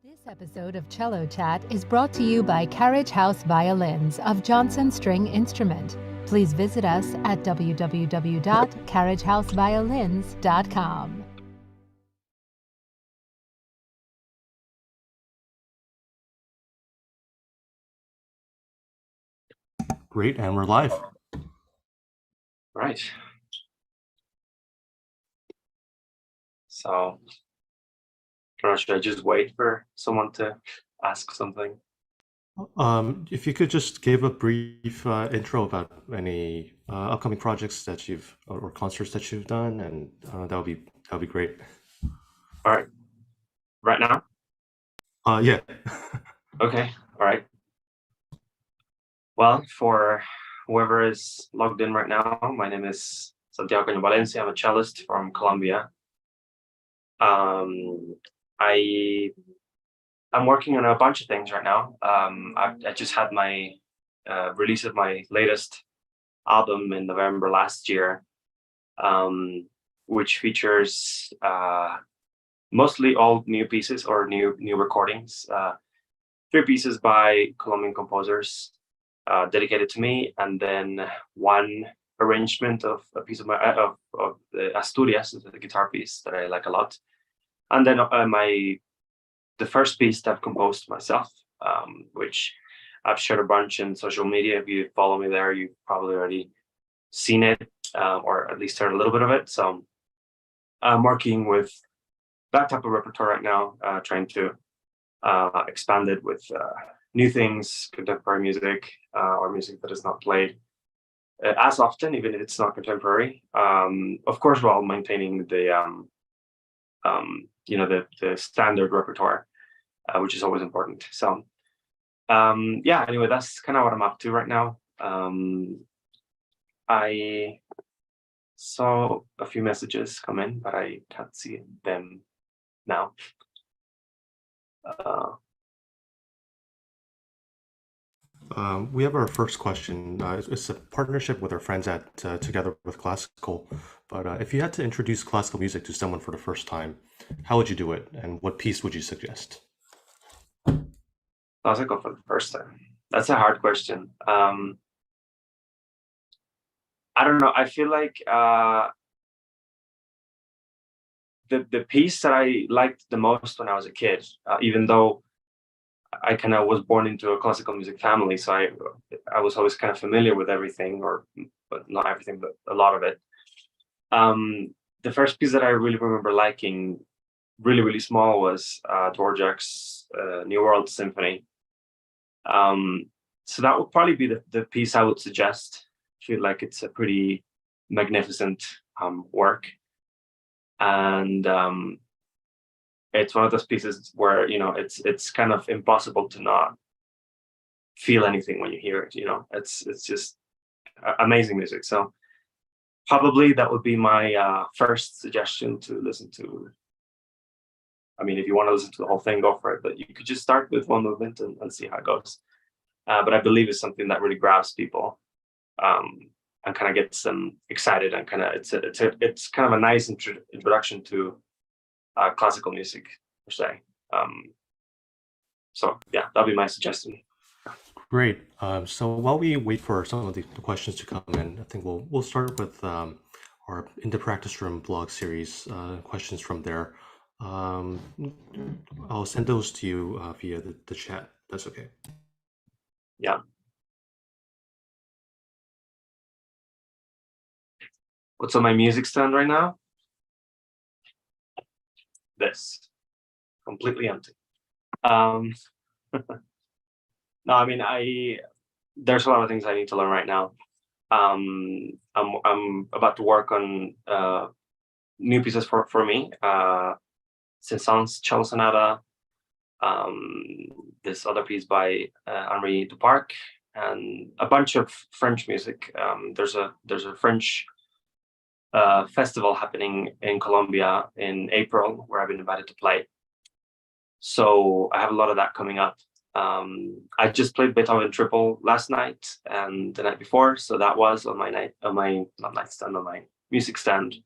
This episode of Cello Chat is brought to you by Carriage House Violins of Johnson String Instrument. Please visit us at www.carriagehouseviolins.com. Great, and we're live. Right. So, should I just wait for someone to ask something? If you could just give a brief intro about any upcoming projects that you've or concerts that you've done, and that would be great. All right. Right now? Yeah. Okay. All right. Well, for whoever is logged in right now, my name is Santiago Cañón-Valencia. I'm a cellist from Colombia. I'm working on a bunch of things right now. I just had my release of my latest album in November last year, which features mostly all new pieces or new recordings. 3 pieces by Colombian composers dedicated to me, and then 1 arrangement of a piece of my of the Asturias, the guitar piece that I like a lot, and then the first piece that I've composed myself, which I've shared a bunch in social media. If you follow me there, you've probably already seen it, or at least heard a little bit of it. So I'm working with that type of repertoire right now, trying to expand it with new things, contemporary music, or music that is not played as often, even if it's not contemporary. Of course, while maintaining the the standard repertoire, which is always important. So yeah, anyway, that's kind of what I'm up to right now. I saw a few messages come in, but I can't see them now. We have our first question. It's a partnership with our friends at Together with Classical. But if you had to introduce classical music to someone for the first time, how would you do it, and what piece would you suggest? Classical for the first time. That's a hard question. I don't know. I feel like the piece that I liked the most when I was a kid, even though I kind of was born into a classical music family, so I was always kind of familiar with everything, but not everything, but a lot of it. The first piece that I really remember liking, really small, was Dvorak's New World Symphony. So that would probably be the piece I would suggest. I feel like it's a pretty magnificent work, and it's one of those pieces where it's kind of impossible to not feel anything when you hear it. It's just amazing music. So probably that would be my first suggestion to listen to. I mean, if you want to listen to the whole thing, go for it. But you could just start with one movement and see how it goes. But I believe it's something that really grabs people and kind of gets them excited, and kind of it's kind of a nice introduction to classical music per se. So yeah, that'll be my suggestion. Great. So while we wait for some of the questions to come in, I think we'll start with our In the Practice Room blog series questions from there. I'll send those to you via the chat. That's okay. Yeah. What's on my music stand right now? This. Completely empty. No, I mean, there's a lot of things I need to learn right now. I'm about to work on new pieces for me. Saint-Saëns Cello Sonata, this other piece by Henri Duparc, and a bunch of French music. There's a French festival happening in Colombia in April where I've been invited to play. So I have a lot of that coming up. I just played Beethoven Triple last night and the night before, so that was on my music stand.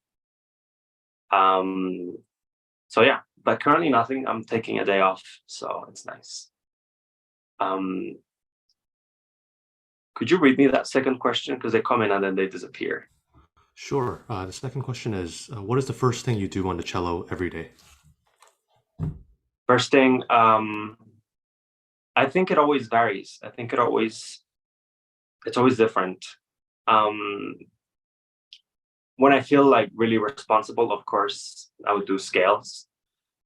So yeah, but currently nothing. I'm taking a day off, so it's nice. Could you read me that second question? Because they come in and then they disappear. Sure. The second question is, what is the first thing you do on the cello every day? First thing, I think it always varies. I think it's always different. When I feel like really responsible, of course, I would do scales.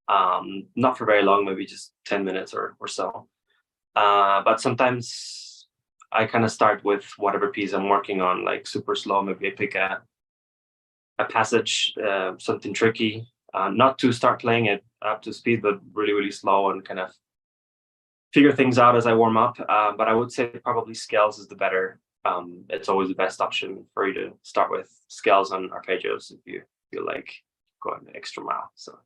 Not for very long, maybe just 10 minutes or so. But sometimes I kind of start with whatever piece I'm working on, like super slow. Maybe I pick a passage, something tricky, not to start playing it up to speed, but really, really slow and kind of figure things out as I warm up. But I would say probably scales is the better. It's always the best option for you to start with scales and arpeggios if you feel like going the extra mile. So.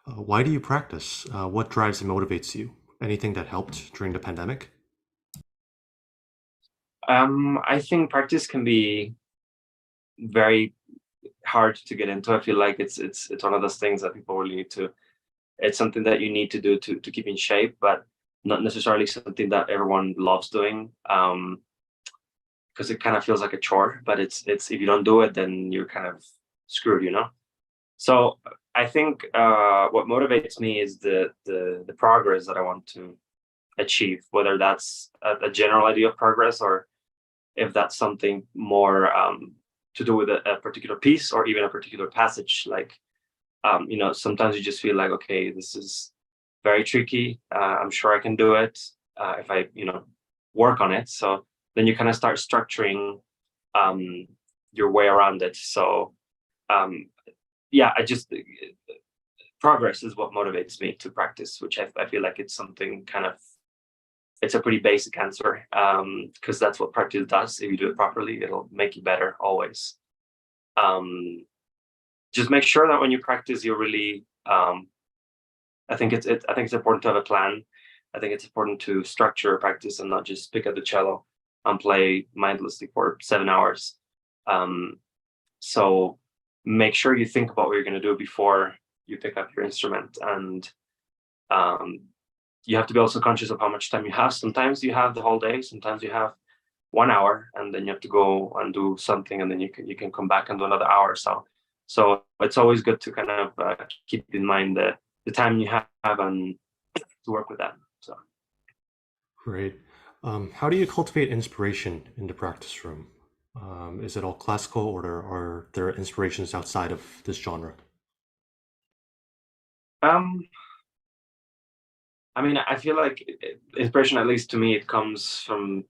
Why do you practice? What drives and motivates you? Anything that helped during the pandemic? I think practice can be very hard to get into. I feel like it's one of those things that people really need to. It's something that you need to do to keep in shape, but not necessarily something that everyone loves doing. Because it kind of feels like a chore. But it's if you don't do it, then you're kind of screwed, you know. So I think what motivates me is the progress that I want to achieve, whether that's a general idea of progress or if that's something more to do with a particular piece or even a particular passage. Like, sometimes you just feel like, okay, this is very tricky. I'm sure I can do it if I, work on it. So then you kind of start structuring your way around it. So yeah, progress is what motivates me to practice, which I feel like it's something kind of, it's a pretty basic answer because that's what practice does. If you do it properly, it'll make you better always. Just make sure that when you practice, you're really, I think it's important to have a plan. I think it's important to structure practice and not just pick up the cello and play mindlessly for 7 hours. So make sure you think about what you're going to do before you pick up your instrument, and you have to be also conscious of how much time you have. Sometimes you have the whole day, sometimes you have 1 hour, and then you have to go and do something, and then you can come back and do another hour. So it's always good to kind of keep in mind the time you have and to work with that. So Great. How do you cultivate inspiration in the practice room? Is it all classical, or are there inspirations outside of this genre? I mean, I feel like inspiration, at least to me, it comes from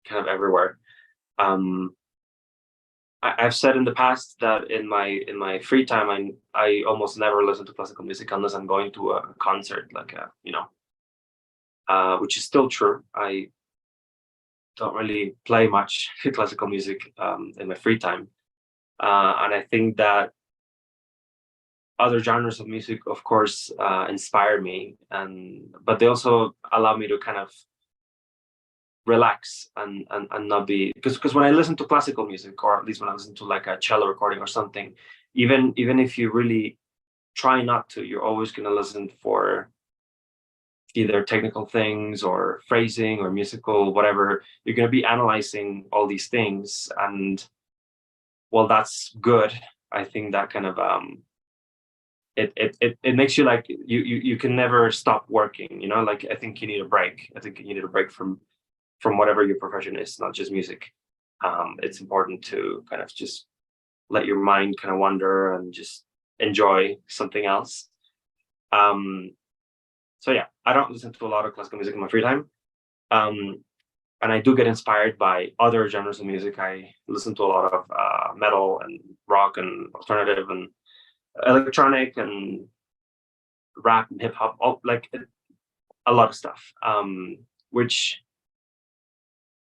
kind of everywhere. I've said in the past that in my free time, I almost never listen to classical music unless I'm going to a concert, like which is still true. I don't really play much classical music in my free time, and I think that other genres of music, of course, inspire me, but they also allow me to kind of relax and not be, because when I listen to classical music, or at least when I listen to like a cello recording or something, even if you really try not to, you're always going to listen for either technical things or phrasing or musical whatever. You're going to be analyzing all these things, and well, that's good. I think that kind of it makes you like you can never stop working, like I think you need a break. I think you need a break from whatever your profession is, not just music. It's important to kind of just let your mind kind of wander and just enjoy something else. So yeah, I don't listen to a lot of classical music in my free time. And I do get inspired by other genres of music. I listen to a lot of metal and rock and alternative and electronic and rap and hip hop, like a lot of stuff, which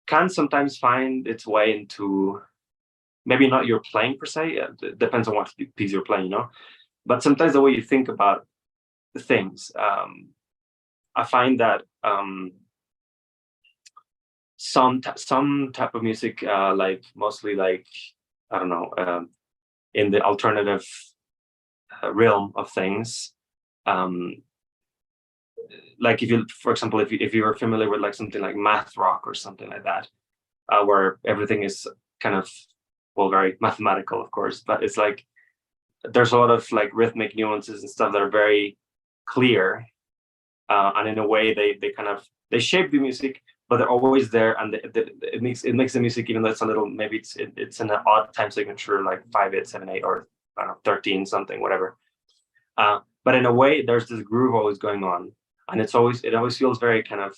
can sometimes find its way into maybe not your playing per se. It depends on what piece you're playing, but sometimes the way you think about the things. I find that some type of music, like mostly like, I don't know, in the alternative realm of things. Like if you, for example, if you are familiar with like something like math rock or something like that, where everything is kind of, well, very mathematical, of course, but it's like there's a lot of like rhythmic nuances and stuff that are very clear, and in a way they shape the music, but they're always there, and it makes the music, even though it's a little, maybe it's an odd time signature like 5/8, 7/8, or I don't know, 13 something, whatever. But in a way, there's this groove always going on, and it always feels very kind of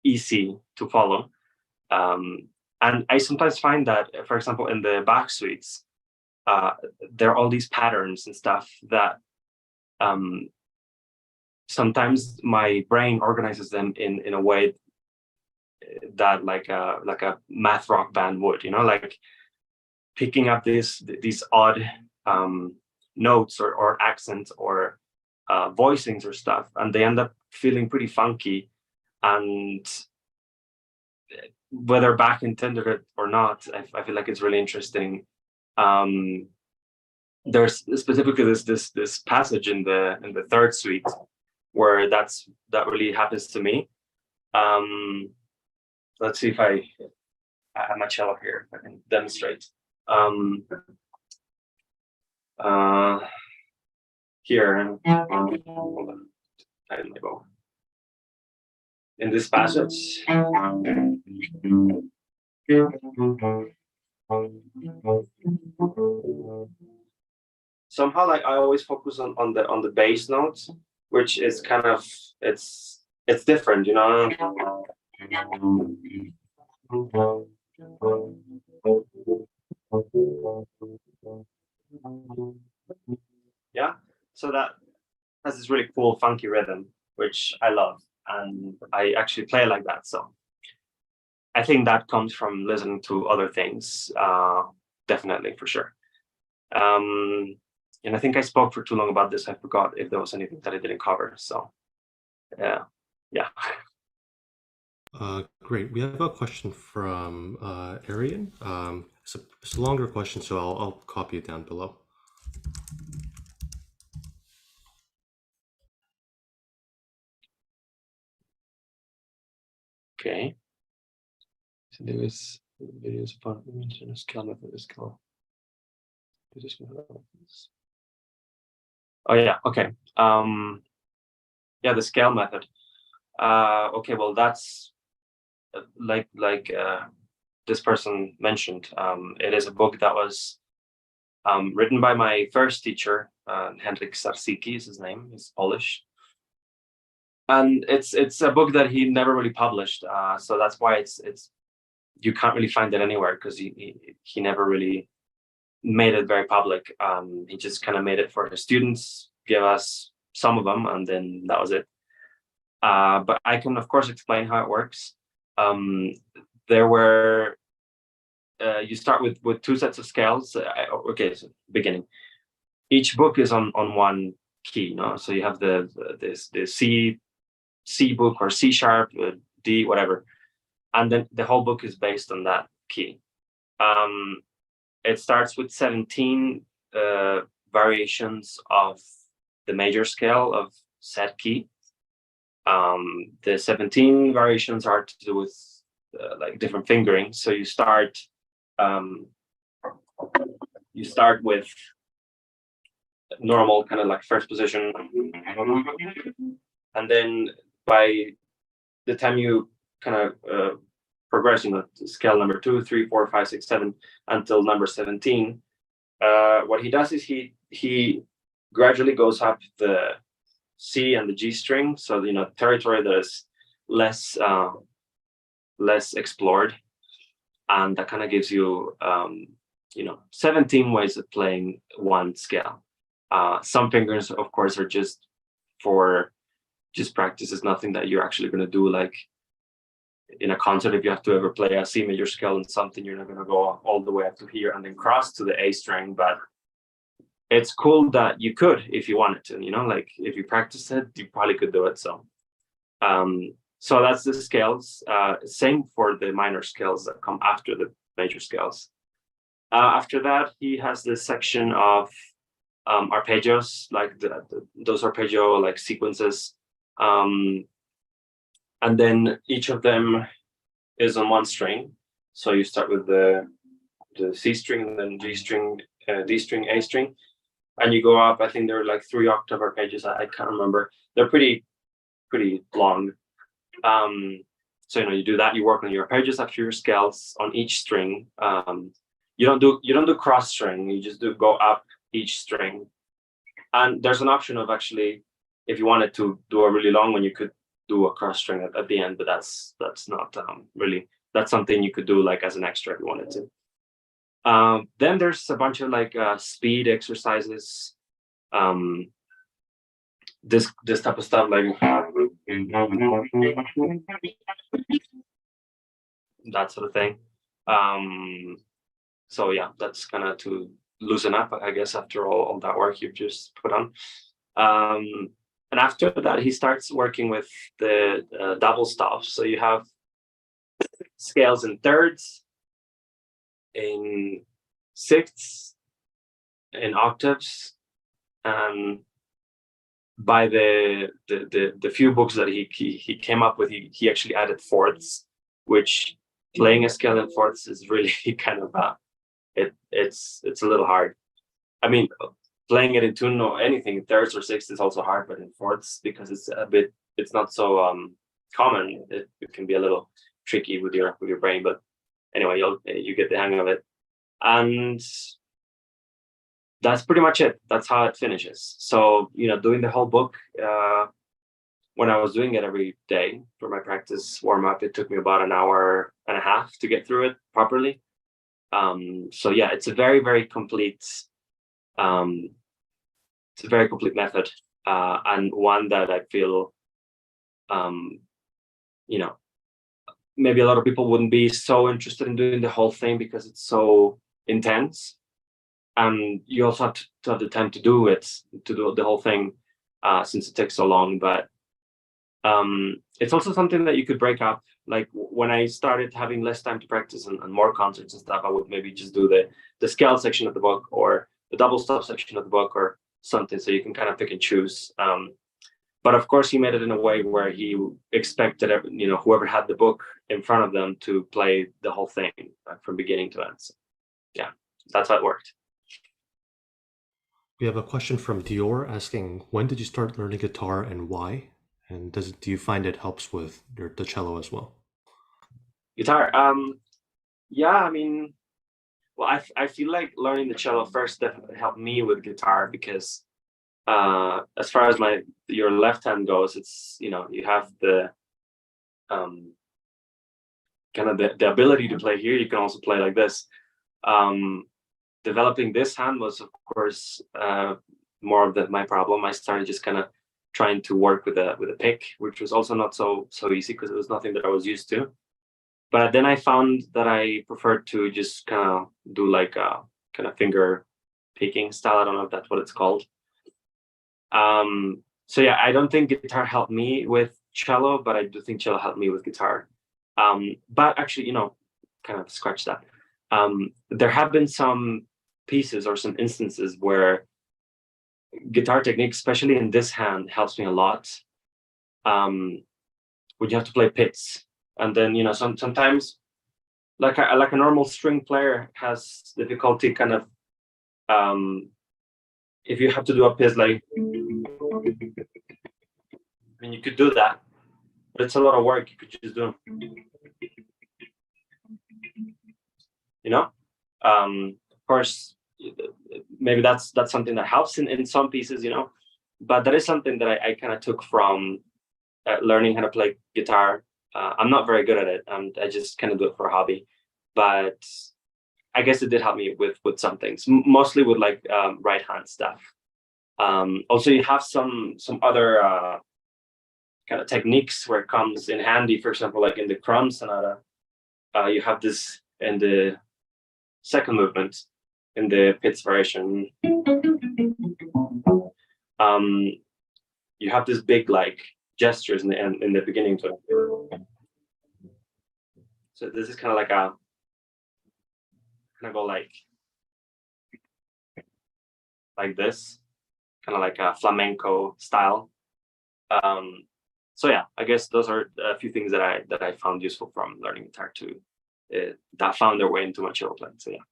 easy to follow. And I sometimes find that, for example, in the Bach suites, there are all these patterns and stuff that sometimes my brain organizes them in a way that like a math rock band would, like picking up these odd notes or accents or voicings or stuff, and they end up feeling pretty funky. And whether Bach intended it or not, I feel like it's really interesting. There's specifically this passage in the third suite where that really happens to me. Let's see if I have my cello here, if I can demonstrate. Here, hold on, tighten my bow. In this passage, somehow, like, I always focus on the bass notes, which is kind of it's different, Yeah, so that has this really cool funky rhythm, which I love, and I actually play like that. So I think that comes from listening to other things, definitely, for sure. And I think I spoke for too long about this. I forgot if there was anything that I didn't cover. So yeah. Great. We have a question from Arian. It's a longer question, so I'll copy it down below. Okay. So there was videos about the scale method is called. Oh yeah. Okay. Yeah, the scale method. Okay. Well, that's like this person mentioned. It is a book that was written by my first teacher, Henryk Zarzycki is his name. He's Polish. And it's a book that he never really published, so that's why it's you can't really find it anywhere, because he never really made it very public. He just kind of made it for his students, gave us some of them, and then that was it. But I can, of course, explain how it works. There were you start with two sets of scales. Okay, so beginning. Each book is on one key, so you have the C book or C sharp, D, whatever, and then the whole book is based on that key. It starts with 17 variations of the major scale of said key. The 17 variations are to do with like different fingering. So you start with normal, kind of like first position, and then by the time you kind of progress, scale number 2, 3, 4, 5, 6, 7 until number 17. What he does is he gradually goes up the C and the G string, so territory that is less explored, and that kind of gives you 17 ways of playing one scale. Some fingers, of course, are just for practice. Is nothing that you're actually going to do like in a concert. If you have to ever play a C major scale in something, you're not going to go all the way up to here and then cross to the A string. But it's cool that you could, if you wanted to, like if you practice it, you probably could do it. So that's the scales. Same for the minor scales that come after the major scales. After that, he has this section of arpeggios, like those arpeggio like sequences, and then each of them is on one string. So you start with the C string, and then G string, D string, A string, and you go up. I think there are like 3 octave arpeggios. I can't remember. They're pretty long. So you do that. You work on your arpeggios after your scales on each string. You don't do cross string. You just go up each string. And there's an option of actually, if you wanted to do a really long one, you could do a cross string at the end. But that's not really. That's something you could do like as an extra if you wanted to. Then there's a bunch of like speed exercises. This type of stuff, like that sort of thing. So yeah, that's kind of to loosen up, I guess, after all that work you've just put on. And after that, he starts working with the double stops. So you have scales in thirds, in sixths, in octaves, and by the few books that he came up with, he actually added fourths, which playing a scale in fourths is really kind of it's a little hard. I mean, playing it in tune or anything in thirds or sixths is also hard, but in fourths, because it's not so common, it can be a little tricky with your brain. But anyway, you get the hang of it, and that's pretty much it. That's how it finishes. So, doing the whole book, when I was doing it every day for my practice warm up, it took me about an hour and a half to get through it properly. So yeah, it's a very, very complete, method, and one that I feel, maybe a lot of people wouldn't be so interested in doing the whole thing because it's so intense. And you also have to have the time to do the whole thing, since it takes so long. But it's also something that you could break up. Like when I started having less time to practice and more concerts and stuff, I would maybe just do the scale section of the book or the double stop section of the book or something, so you can kind of pick and choose. But of course, he made it in a way where he expected whoever had the book in front of them to play the whole thing from beginning to end. So, yeah, that's how it worked. We have a question from Dior asking, when did you start learning guitar and why? And do you find it helps with the cello as well? Guitar, yeah, I mean, well, I feel like learning the cello first definitely helped me with guitar, because as far as your left hand goes, it's you have the kind of the ability to play here. You can also play like this. Developing this hand was, of course, more of my problem. I started just kind of trying to work with a pick, which was also not so easy because it was nothing that I was used to. But then I found that I preferred to just kind of do like a kind of finger picking style. I don't know if that's what it's called. So yeah, I don't think guitar helped me with cello, but I do think cello helped me with guitar. But actually, kind of scratch that. There have been some pieces or some instances where guitar technique, especially in this hand, helps me a lot. When you have to play pits, and then sometimes like a normal string player has difficulty kind of if you have to do a pit like, I mean, you could do that, but it's a lot of work. You could just do of course, maybe that's something that helps in some pieces, but that is something that I kind of took from learning how to play guitar. I'm not very good at it, and I just kind of do it for a hobby, but I guess it did help me with some things, mostly with like right hand stuff. Also, you have some other kind of techniques where it comes in handy. For example, like in the Crumb Sonata, you have this in the second movement in the Pitts variation. You have this big like gestures in the beginning to it. So this is kind of like a kind of go like like this, kind of like a flamenco style. So yeah, I guess those are a few things that I found useful from learning guitar too, that found their way into my cello playing. So yeah.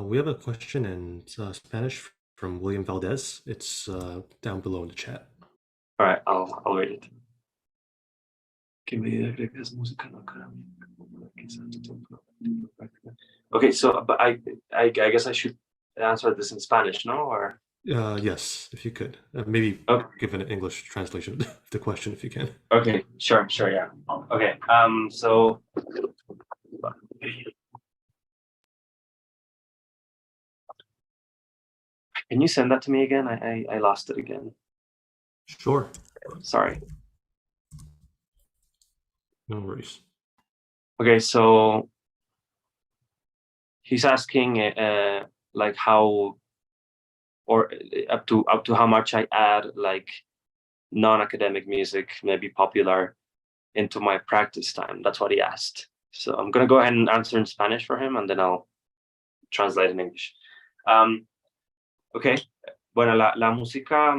We have a question in Spanish from William Valdez. It's down below in the chat. All right, I'll read it. ¿Qué medida cree que es música no académica? Okay, so but I guess I should answer this in Spanish, no? Or yes, if you could. Maybe give an English translation of the question if you can. okay, sure, yeah. Okay, so can you send that to me again? I lost it again. Sure. Sorry. No worries. Okay, so he's asking like how, or up to how much I add like non-academic music, maybe popular, into my practice time. That's what he asked. So I'm gonna go ahead and answer in Spanish for him, and then I'll translate in English. Okay, bueno, la música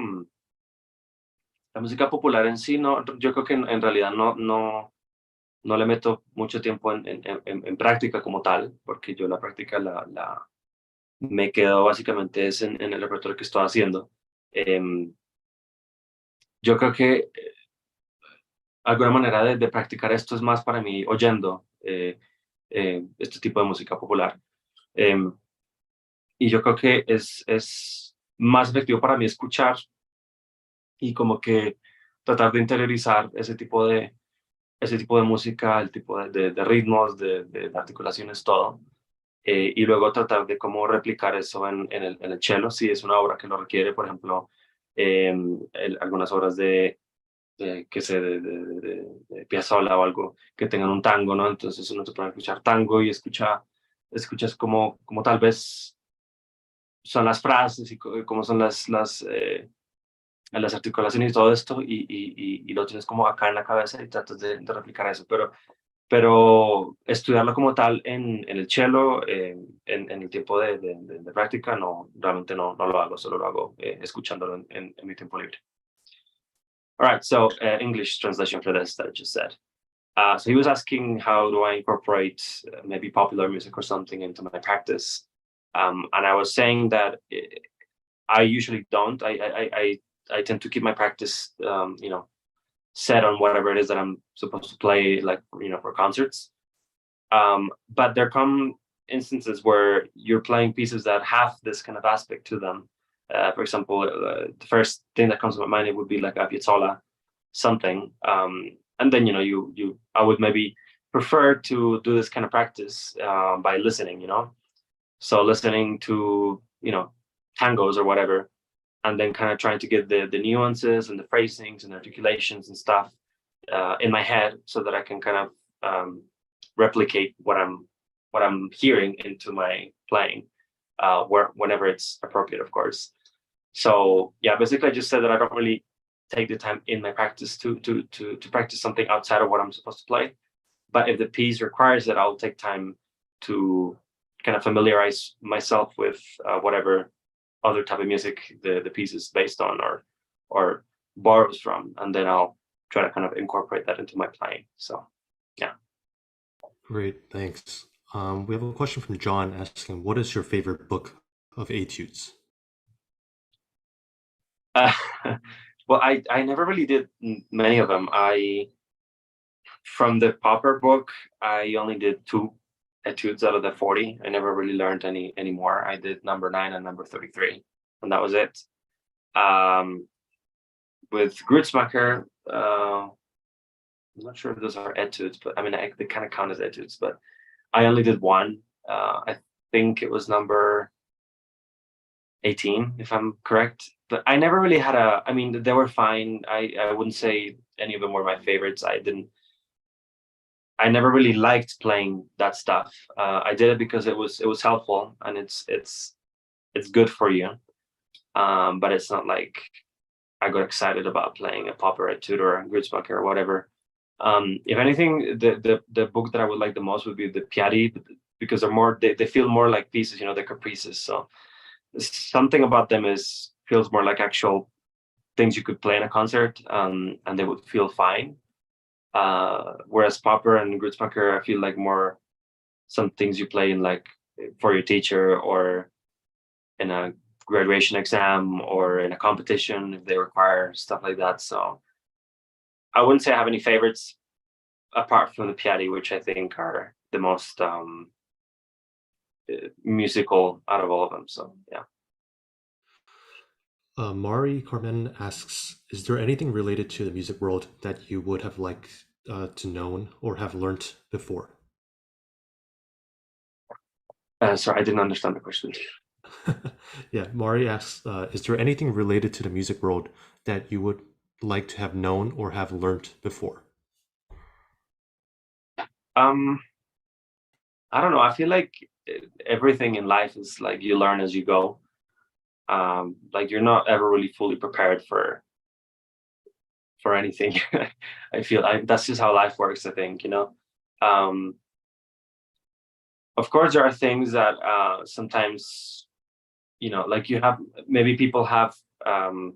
popular en sí, no, yo creo que en realidad no le meto mucho tiempo en práctica como tal, porque yo la práctica me quedo básicamente es en el repertorio que estoy haciendo. Yo creo que alguna manera de practicar esto es más para mí oyendo este tipo de música popular. Y yo creo que es más efectivo para mí escuchar y como que tratar de interiorizar ese tipo de música, el tipo de ritmos, de articulaciones, todo. Y luego tratar de cómo replicar eso en el cello, si es una obra que lo requiere, por ejemplo, algunas obras de Piazzolla o algo que tengan un tango, ¿no? Entonces uno se puede escuchar tango y escuchas como tal vez son las frases y cómo son las articulaciones y todo esto, y lo tienes como acá en la cabeza y tratas de replicar eso, pero estudiarlo como tal en el cello, en el tiempo de práctica, realmente no lo hago, solo lo hago escuchándolo en mi tiempo libre. All right, so English translation for this that I just said. So he was asking how do I incorporate maybe popular music or something into my practice, and I was saying that I usually don't. I tend to keep my practice, set on whatever it is that I'm supposed to play, like for concerts. But there come instances where you're playing pieces that have this kind of aspect to them. For example, the first thing that comes to my mind, it would be like a Piazzolla something, and then I would maybe prefer to do this kind of practice by listening, so listening to tangos or whatever, and then kind of trying to get the nuances and the phrasings and articulations and stuff in my head, so that I can kind of replicate what I'm hearing into my playing, whenever it's appropriate, of course. So yeah, basically I just said that I don't really take the time in my practice to practice something outside of what I'm supposed to play. But if the piece requires it, I'll take time to kind of familiarize myself with whatever other type of music the piece is based on or borrows from, and then I'll try to kind of incorporate that into my playing. So yeah. Great, thanks. We have a question from John asking, what is your favorite book of etudes? Well, I never really did many of them. From the Popper book, I only did 2 etudes out of the 40. I never really learned any more. I did number 9 and number 33, and that was it. With Grützmacher, I'm not sure if those are etudes, but I mean, they kind of count as etudes, but I only did 1. I think it was number 18, if I'm correct. But I never really had I mean, they were fine. I wouldn't say any of them were my favorites. I never really liked playing that stuff. I did it because it was helpful, and it's good for you. But it's not like I got excited about playing a Popper etude or a Grützmacher or whatever. If anything, the book that I would like the most would be the Piatti, because they feel more like pieces, the caprices. So something about them feels more like actual things you could play in a concert, and they would feel fine. Whereas popper and Grootsmacher, I feel like more some things you play in like for your teacher or in a graduation exam or in a competition if they require stuff like that. So I wouldn't say I have any favorites apart from the Piatti, which I think are the most musical out of all of them. So yeah. Mari Carmen asks, is there anything related to the music world that you would have liked to known or have learned before? Sorry, I didn't understand the question. Yeah, Mari asks, is there anything related to the music world that you would like to have known or have learned before? I don't know. I feel like everything in life is like you learn as you go. Like you're not ever really fully prepared for anything. I feel that's just how life works, I think, you know. Of course, there are things that sometimes, you know, like you have, maybe people have kind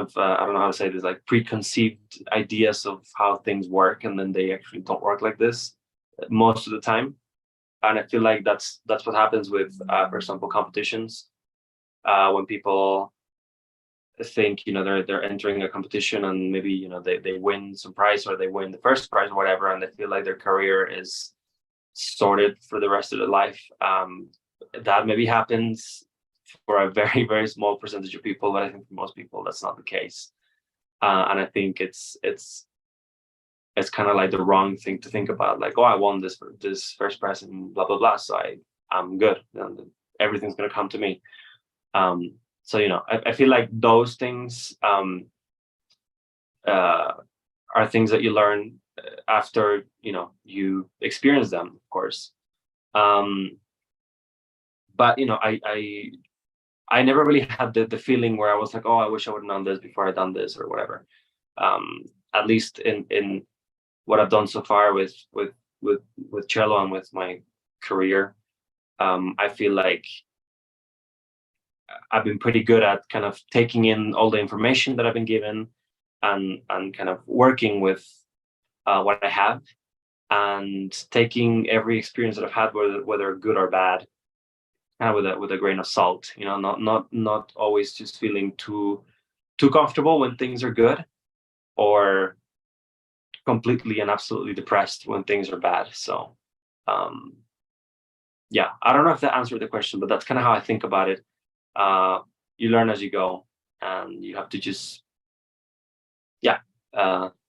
of, I don't know how to say this, like preconceived ideas of how things work, and then they actually don't work like this most of the time. And I feel like that's what happens with, for example, competitions. When people think, you know, they're entering a competition and maybe, you know, they win some prize or they win the first prize or whatever, and they feel like their career is sorted for the rest of their life. That maybe happens for a very, very small percentage of people, but I think for most people that's not the case. And I think it's kind of like the wrong thing to think about, like, oh, I won this first prize and blah blah blah, so I'm good and everything's gonna come to me. So, you know, I feel like those things are things that you learn after, you know, you experience them, of course. But, you know, I never really had the feeling where I was like, oh, I wish I would have known this before I done this or whatever. At least in what I've done so far with cello and with my career, I feel like I've been pretty good at kind of taking in all the information that I've been given and kind of working with what I have and taking every experience that I've had, whether good or bad, kind of with a grain of salt. You know, not always just feeling too comfortable when things are good, or completely and absolutely depressed when things are bad. So yeah, I don't know if that answered the question, but that's kind of how I think about it. You learn as you go, and you have to just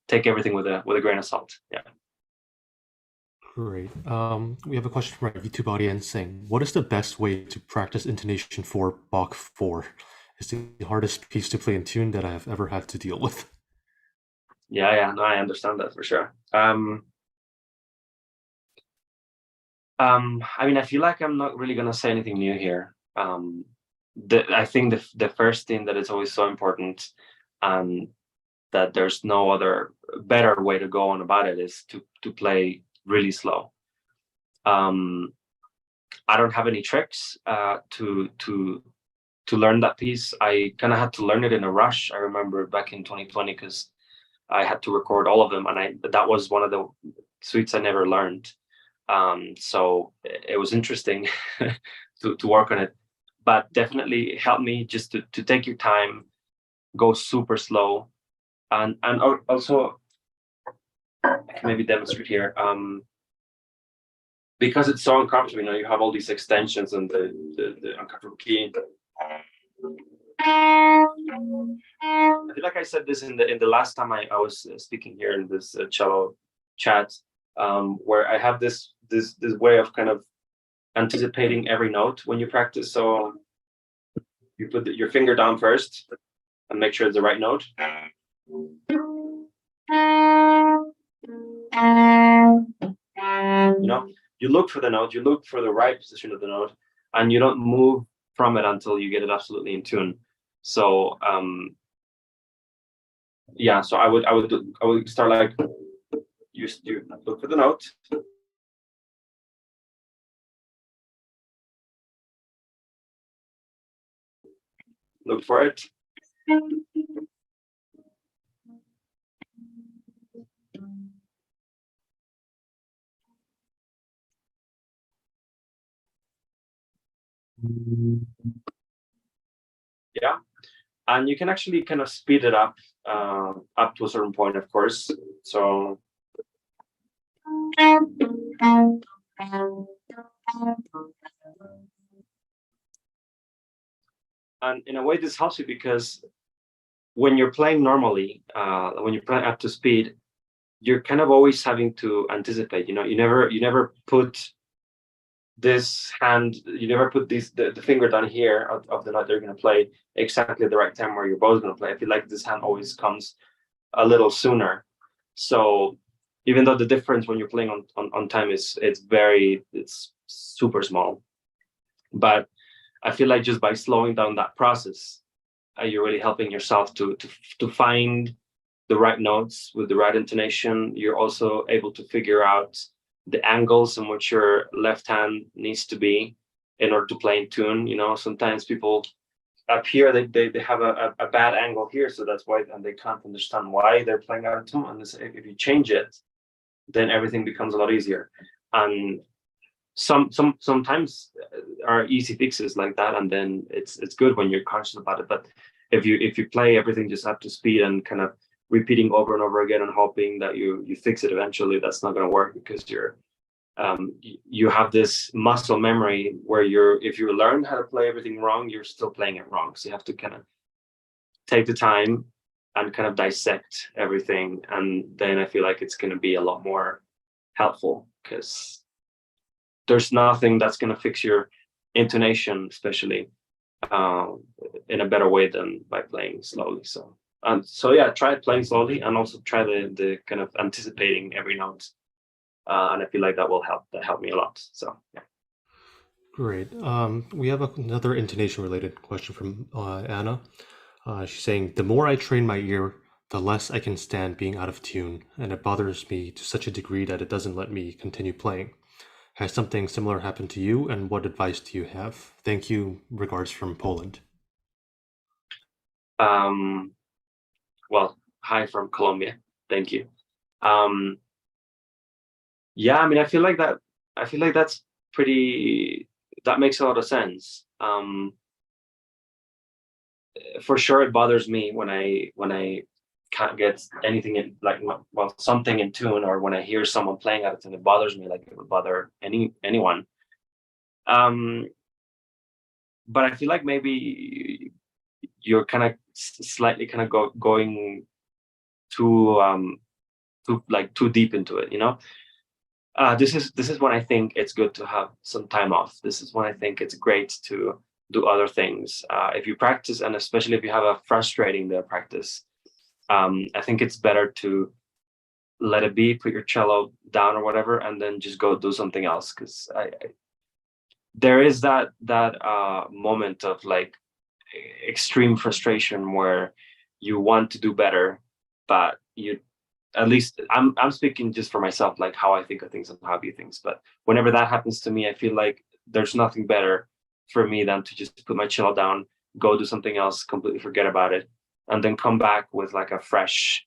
take everything with a grain of salt. Yeah. Great. We have a question from our YouTube audience saying, what is the best way to practice intonation for Bach 4? It's the hardest piece to play in tune that I have ever had to deal with. Yeah, no, I understand that for sure. I mean, I feel like I'm not really gonna say anything new here. I think the first thing that is always so important, and that there's no other better way to go on about it, is to play really slow. I don't have any tricks to learn that piece. I kind of had to learn it in a rush. I remember back in 2020 because I had to record all of them, and that was one of the suites I never learned. So it was interesting to work on it, but definitely it helped me just to take your time, go super slow, and also I can maybe demonstrate here. Because it's so uncomfortable, you know, you have all these extensions and the uncomfortable key. I feel like I said this in the last time I was speaking here in this cello chat, where I have this way of kind of anticipating every note when you practice. So you put your finger down first and make sure it's the right note. You know, you look for the note, you look for the right position of the note, and you don't move from it until you get it absolutely in tune. So yeah, so I would start like you look for the note, look for it. Yeah, and you can actually kind of speed it up to a certain point, of course. So and in a way this helps you because when you're playing normally, when you're playing up to speed, you're kind of always having to anticipate. You know, you never put this hand, you never put the finger down here of the note they're going to play exactly at the right time where your bow's going to play. I feel like this hand always comes a little sooner. So even though the difference when you're playing on time it's super small, but I feel like just by slowing down that process, you're really helping yourself to find the right notes with the right intonation. You're also able to figure out the angles in which your left hand needs to be in order to play in tune. You know, sometimes people up here they have a bad angle here, so that's why, and they can't understand why they're playing out of tune. And if you change it, then everything becomes a lot easier. And sometimes are easy fixes like that, and then it's good when you're conscious about it. But if you play everything just up to speed and kind of repeating over and over again and hoping that you fix it eventually, that's not going to work, because you have this muscle memory where if you learn how to play everything wrong, you're still playing it wrong. So you have to kind of take the time and kind of dissect everything, and then I feel like it's going to be a lot more helpful, because there's nothing that's going to fix your intonation, especially in a better way than by playing slowly. So yeah, try playing slowly, and also try the kind of anticipating every note, and I feel like that will help. That helped me a lot. So yeah. Great. We have another intonation related question from Anna. She's saying, the more I train my ear, the less I can stand being out of tune, and it bothers me to such a degree that it doesn't let me continue playing. Has something similar happened to you, and what advice do you have? Thank you. Regards from Poland. Well, hi from Colombia. Thank you. Yeah, I mean, I feel like that's pretty. That makes a lot of sense. For sure, it bothers me when I can't get anything in, like, well, something in tune, or when I hear someone playing at it, and it bothers me like it would bother anyone. But I feel like maybe you're kind of slightly kind of going too deep into it, you know. This is when I think it's good to have some time off. This is when I think it's great to do other things. If you practice, and especially if you have a frustrating practice, I think it's better to let it be, put your cello down or whatever, and then just go do something else. Because there is that moment of like extreme frustration where you want to do better, but at least I'm speaking just for myself, like how I think of things and how I view things. But whenever that happens to me, I feel like there's nothing better for me than to just put my cello down, go do something else, completely forget about it, and then come back with like a fresh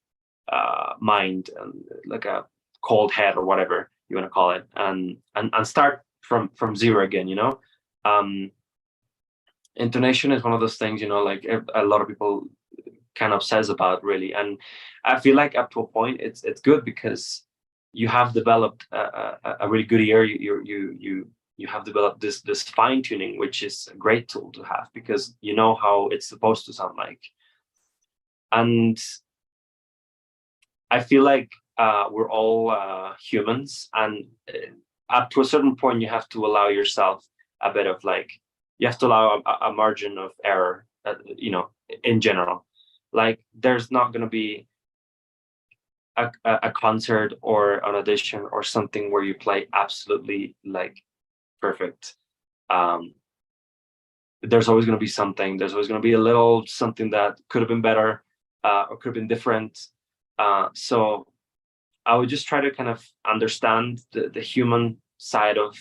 mind and like a cold head or whatever you want to call it, and start from zero again, you know. Intonation is one of those things, you know, like a lot of people kind of says about, really. And I feel like up to a point it's good, because you have developed a really good ear. You have developed this fine tuning, which is a great tool to have, because you know how it's supposed to sound like. And I feel like we're all humans, and up to a certain point you have to allow yourself a bit of like, you have to allow a margin of error, you know, in general. Like, there's not going to be a concert or an audition or something where you play absolutely like perfect. There's always going to be something. There's always going to be a little something that could have been better, or could have been different. So I would just try to kind of understand the human side of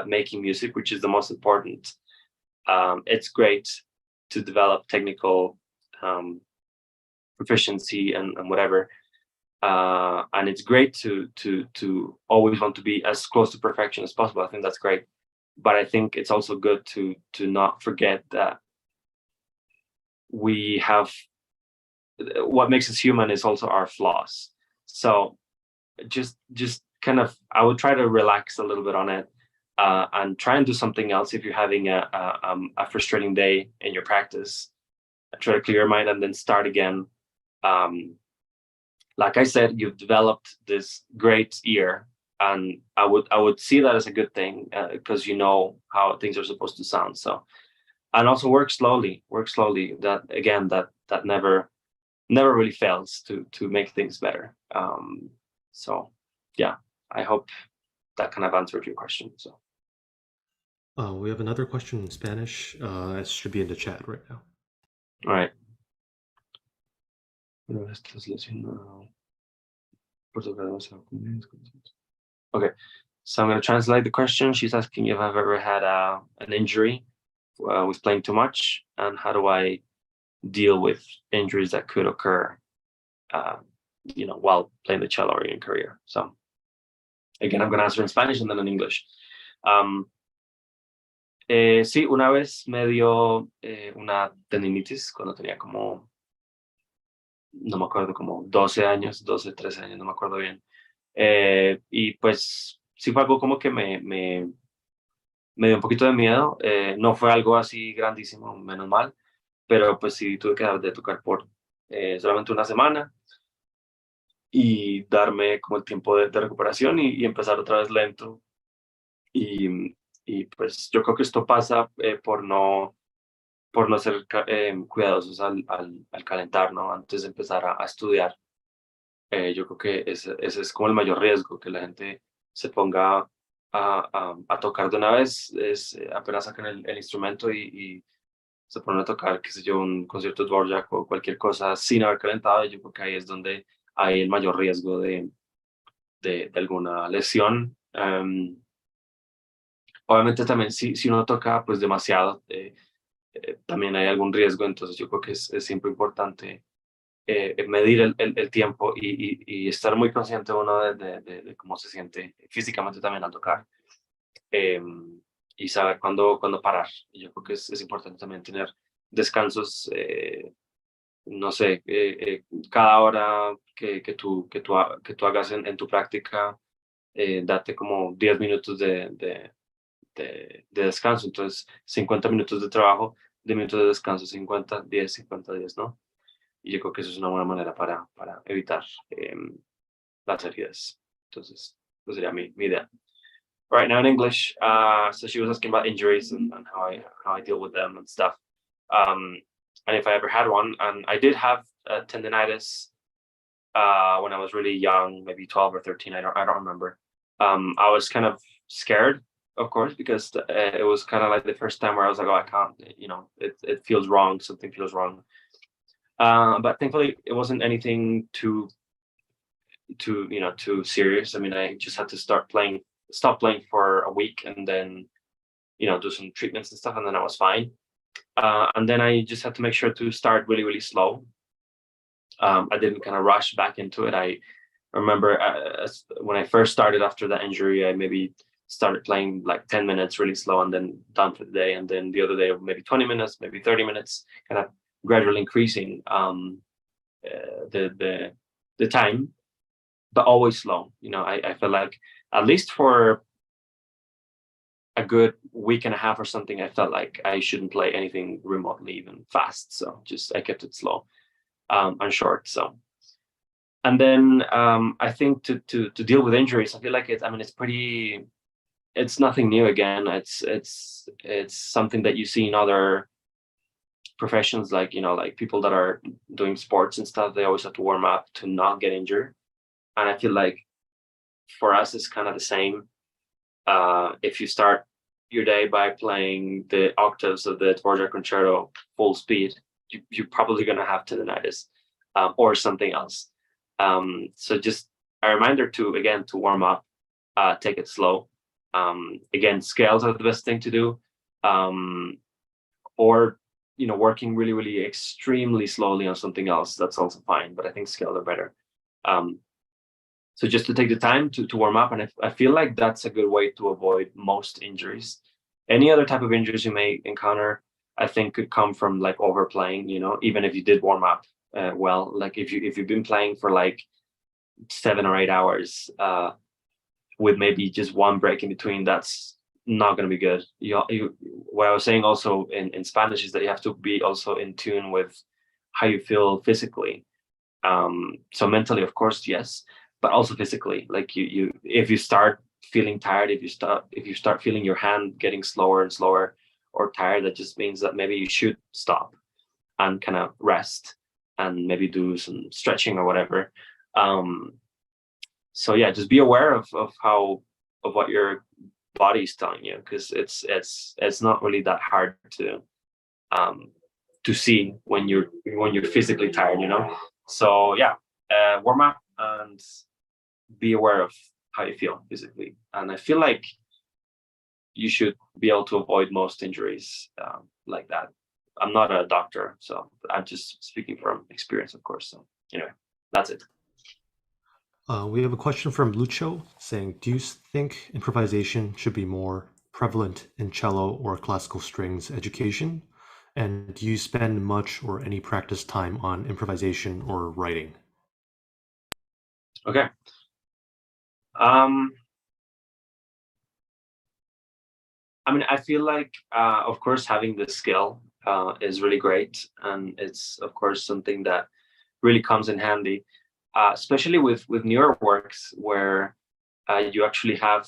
making music, which is the most important. It's great develop technical proficiency and whatever. And it's great to always want to be as close to perfection as possible. I think that's great, but I think it's also good to not forget that we have, what makes us human is also our flaws. So just kind of, I would try to relax a little bit on it, and try and do something else. If you're having a frustrating day in your practice, try to clear your mind and then start again. Like I said, you've developed this great ear, and I would see that as a good thing, because you know how things are supposed to sound. So, and also work slowly. That again, that never really fails to make things better. So yeah, I hope that kind of answered your question. So We have another question in Spanish. It should be in the chat right now. all right. Okay, so I'm going to translate the question. She's asking if I've ever had an injury with playing too much, and how do I deal with injuries that could occur, while playing the cello or in career. So again, I'm going to answer in Spanish and then in English. Sí, una vez me dio una tendinitis cuando tenía como, no me acuerdo, como 12 años, 12, 13 años, no me acuerdo bien. Y pues sí fue algo como que me dio un poquito de miedo. No fue algo así grandísimo, menos mal, pero pues sí tuve que dejar de tocar por solamente una semana y darme como el tiempo de recuperación y empezar otra vez lento. Y pues yo creo que esto pasa por no ser cuidadosos al calentar, ¿no? Antes de empezar a estudiar. Yo creo que ese es como el mayor riesgo, que la gente se ponga a tocar de una vez, apenas sacan el instrumento y se ponen a tocar, qué sé yo, un concierto de Dvorak o cualquier cosa sin haber calentado. Yo creo que ahí es donde hay el mayor riesgo de alguna lesión. Obviamente también si uno toca pues demasiado, también hay algún riesgo. Entonces yo creo que es siempre importante medir el tiempo y estar muy consciente uno de cómo se siente físicamente también al tocar, y saber cuándo parar. Y yo creo que es importante también tener descansos, no sé, cada hora que tú hagas en tu práctica, date como 10 minutos de descanso. Entonces 50 minutos de trabajo, 10 minutos de descanso, 50, 10, 50, 10, ¿no? Y yo creo que eso es una buena manera para evitar las heridas. Entonces, pues sería mi idea. Right now in English, so she was asking about injuries and how I deal with them and stuff. And if I ever had one, and I did have tendinitis when I was really young, maybe 12 or 13. I don't remember. I was kind of scared, of course, because it was kind of like the first time where I was like, oh, I can't, it feels wrong. Something feels wrong. But thankfully, it wasn't anything too serious. I mean, I just had to stop playing for a week, and then do some treatments and stuff, and then I was fine. And then I just had to make sure to start really, really slow. I didn't kind of rush back into it. I remember when I first started after the injury, I maybe started playing like 10 minutes really slow, and then done for the day, and then the other day maybe 20 minutes, maybe 30 minutes, kind of gradually increasing the time, but always slow. I feel like at least for a good week and a half or something, I felt like I shouldn't play anything remotely even fast. So I kept it slow and short. So, and then I think to deal with injuries, I feel like it's nothing new. Again, it's something that you see in other professions, like like people that are doing sports and stuff. They always have to warm up to not get injured, and I feel like for us it's kind of the same. If you start your day by playing the octaves of the Dvorak concerto full speed, you're probably going to have tendinitis or something else. So just a reminder to warm up, take it slow. Again, scales are the best thing to do, or working really, really extremely slowly on something else, that's also fine. But I think scales are better. So just to take the time to warm up, and I feel like that's a good way to avoid most injuries. Any other type of injuries you may encounter, I think, could come from like overplaying. Even if you did warm up well, like if you've been playing for like 7 or 8 hours with maybe just one break in between, that's not going to be good. What I was saying also in Spanish is that you have to be also in tune with how you feel physically. So mentally, of course, yes, but also physically. Like if you start feeling tired, if you start feeling your hand getting slower and slower or tired, that just means that maybe you should stop and kind of rest and maybe do some stretching or whatever. So yeah, just be aware of what your body is telling you, because it's not really that hard to see when you're physically tired. So yeah, warm up and be aware of how you feel physically. And I feel like you should be able to avoid most injuries like that. I'm not a doctor, so I'm just speaking from experience, of course. So anyway, that's it. We have a question from Lucho saying, do you think improvisation should be more prevalent in cello or classical strings education? And do you spend much or any practice time on improvisation or writing? Okay. I mean, I feel like, of course, having the skill is really great. And it's, of course, something that really comes in handy, especially with newer works where you actually have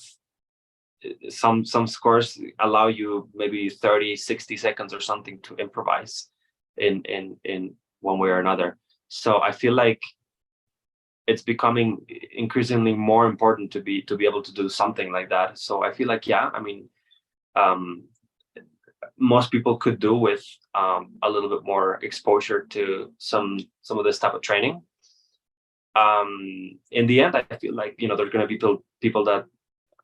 some scores allow you maybe 30, 60 seconds or something to improvise in one way or another. So I feel like it's becoming increasingly more important to be able to do something like that. So I feel like, yeah, I mean, most people could do with a little bit more exposure to some of this type of training. In the end, I feel like, there's going to be people that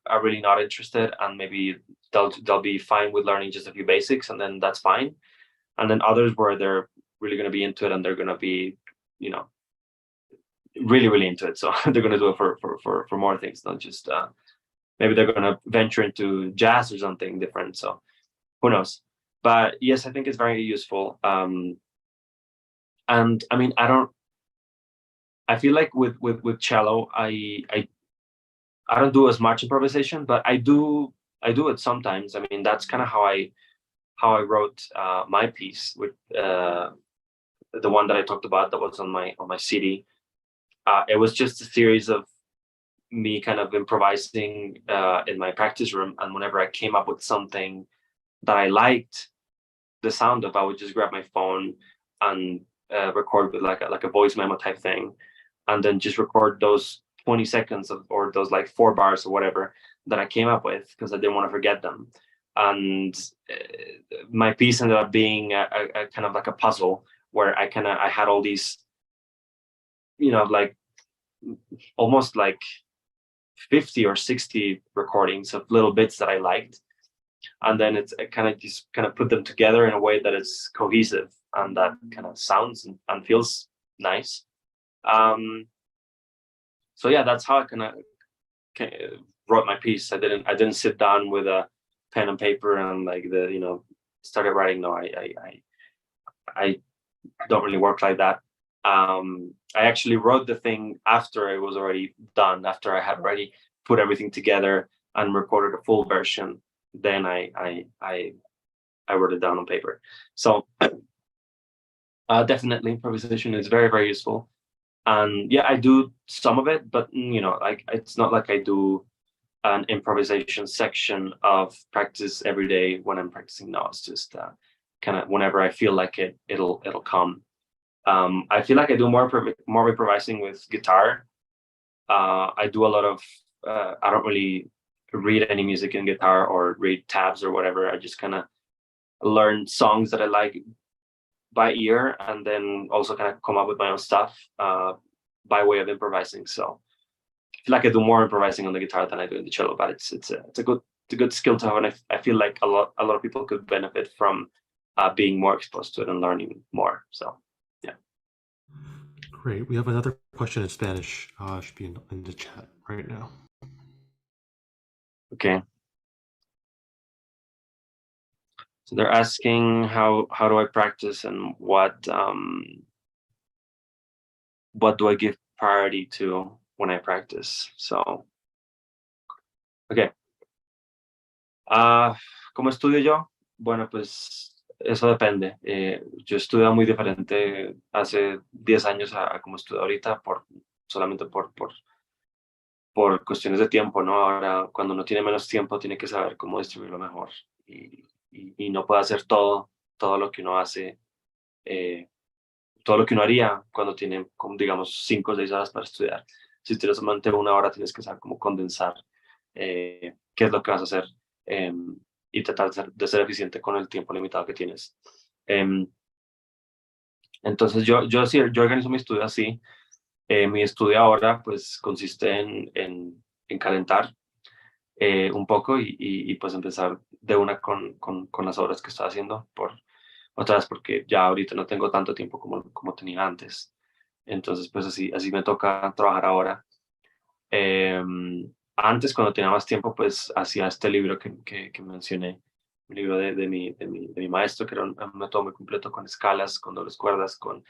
are really not interested, and maybe they'll be fine with learning just a few basics, and then that's fine. And then others where they're really going to be into it, and they're going to be, really, really into it. So they're going to do it for more things, not just maybe they're going to venture into jazz or something different. So who knows? But yes, I think it's very useful. And I mean, I feel like with cello, I don't do as much improvisation, but I do it sometimes. I mean, that's kind of how I wrote my piece with the one that I talked about that was on my CD. It was just a series of me kind of improvising in my practice room, and whenever I came up with something that I liked the sound of, I would just grab my phone and record with like a voice memo type thing, and then just record those 20 seconds or those like 4 bars or whatever that I came up with, because I didn't want to forget them. And my piece ended up being a kind of like a puzzle where I had all these, like almost like 50 or 60 recordings of little bits that I liked. And then I kind of just put them together in a way that is cohesive and that kind of sounds and feels nice. So yeah, that's how I kind of wrote my piece. I didn't sit down with a pen and paper and like started writing. No, I don't really work like that. I actually wrote the thing after it was already done, after I had already put everything together and recorded a full version. Then I wrote it down on paper. So definitely improvisation is very, very useful. And yeah, I do some of it, but like it's not like I do an improvisation section of practice every day when I'm practicing. No, it's just kind of whenever I feel like it'll come. I feel like I do more improvising with guitar. I do a lot of I don't really read any music in guitar or read tabs or whatever. I just kind of learn songs that I like by ear, and then also kind of come up with my own stuff by way of improvising. So I feel like I do more improvising on the guitar than I do in the cello, but it's a good skill to have, and I feel like a lot of people could benefit from being more exposed to it and learning more. So, yeah. Great. We have another question in Spanish. Should be in the chat right now. Okay. So they're asking how do I practice and what do I give priority to when I practice. So, okay. ¿Cómo estudio yo? Bueno, pues eso depende. Yo estudio muy diferente hace 10 años a como estudio ahorita solamente por cuestiones de tiempo, ¿no? Ahora, cuando uno tiene menos tiempo, tiene que saber cómo distribuirlo mejor y no puede hacer todo lo que uno hace, todo lo que uno haría cuando tiene, como, digamos, 5 o 6 horas para estudiar. Si tienes solamente 1 hora, tienes que saber cómo condensar qué es lo que vas a hacer y tratar de ser eficiente con el tiempo limitado que tienes. Entonces, yo organizo mi estudio así. Mi estudio ahora, pues, consiste en calentar un poco y pues empezar de una con las obras que estoy haciendo, otra vez porque ya ahorita no tengo tanto tiempo como tenía antes. Entonces, pues así me toca trabajar ahora. Antes, cuando tenía más tiempo, pues hacía este libro que mencioné, un libro de mi maestro, que era un método muy completo con escalas, con dobles cuerdas, con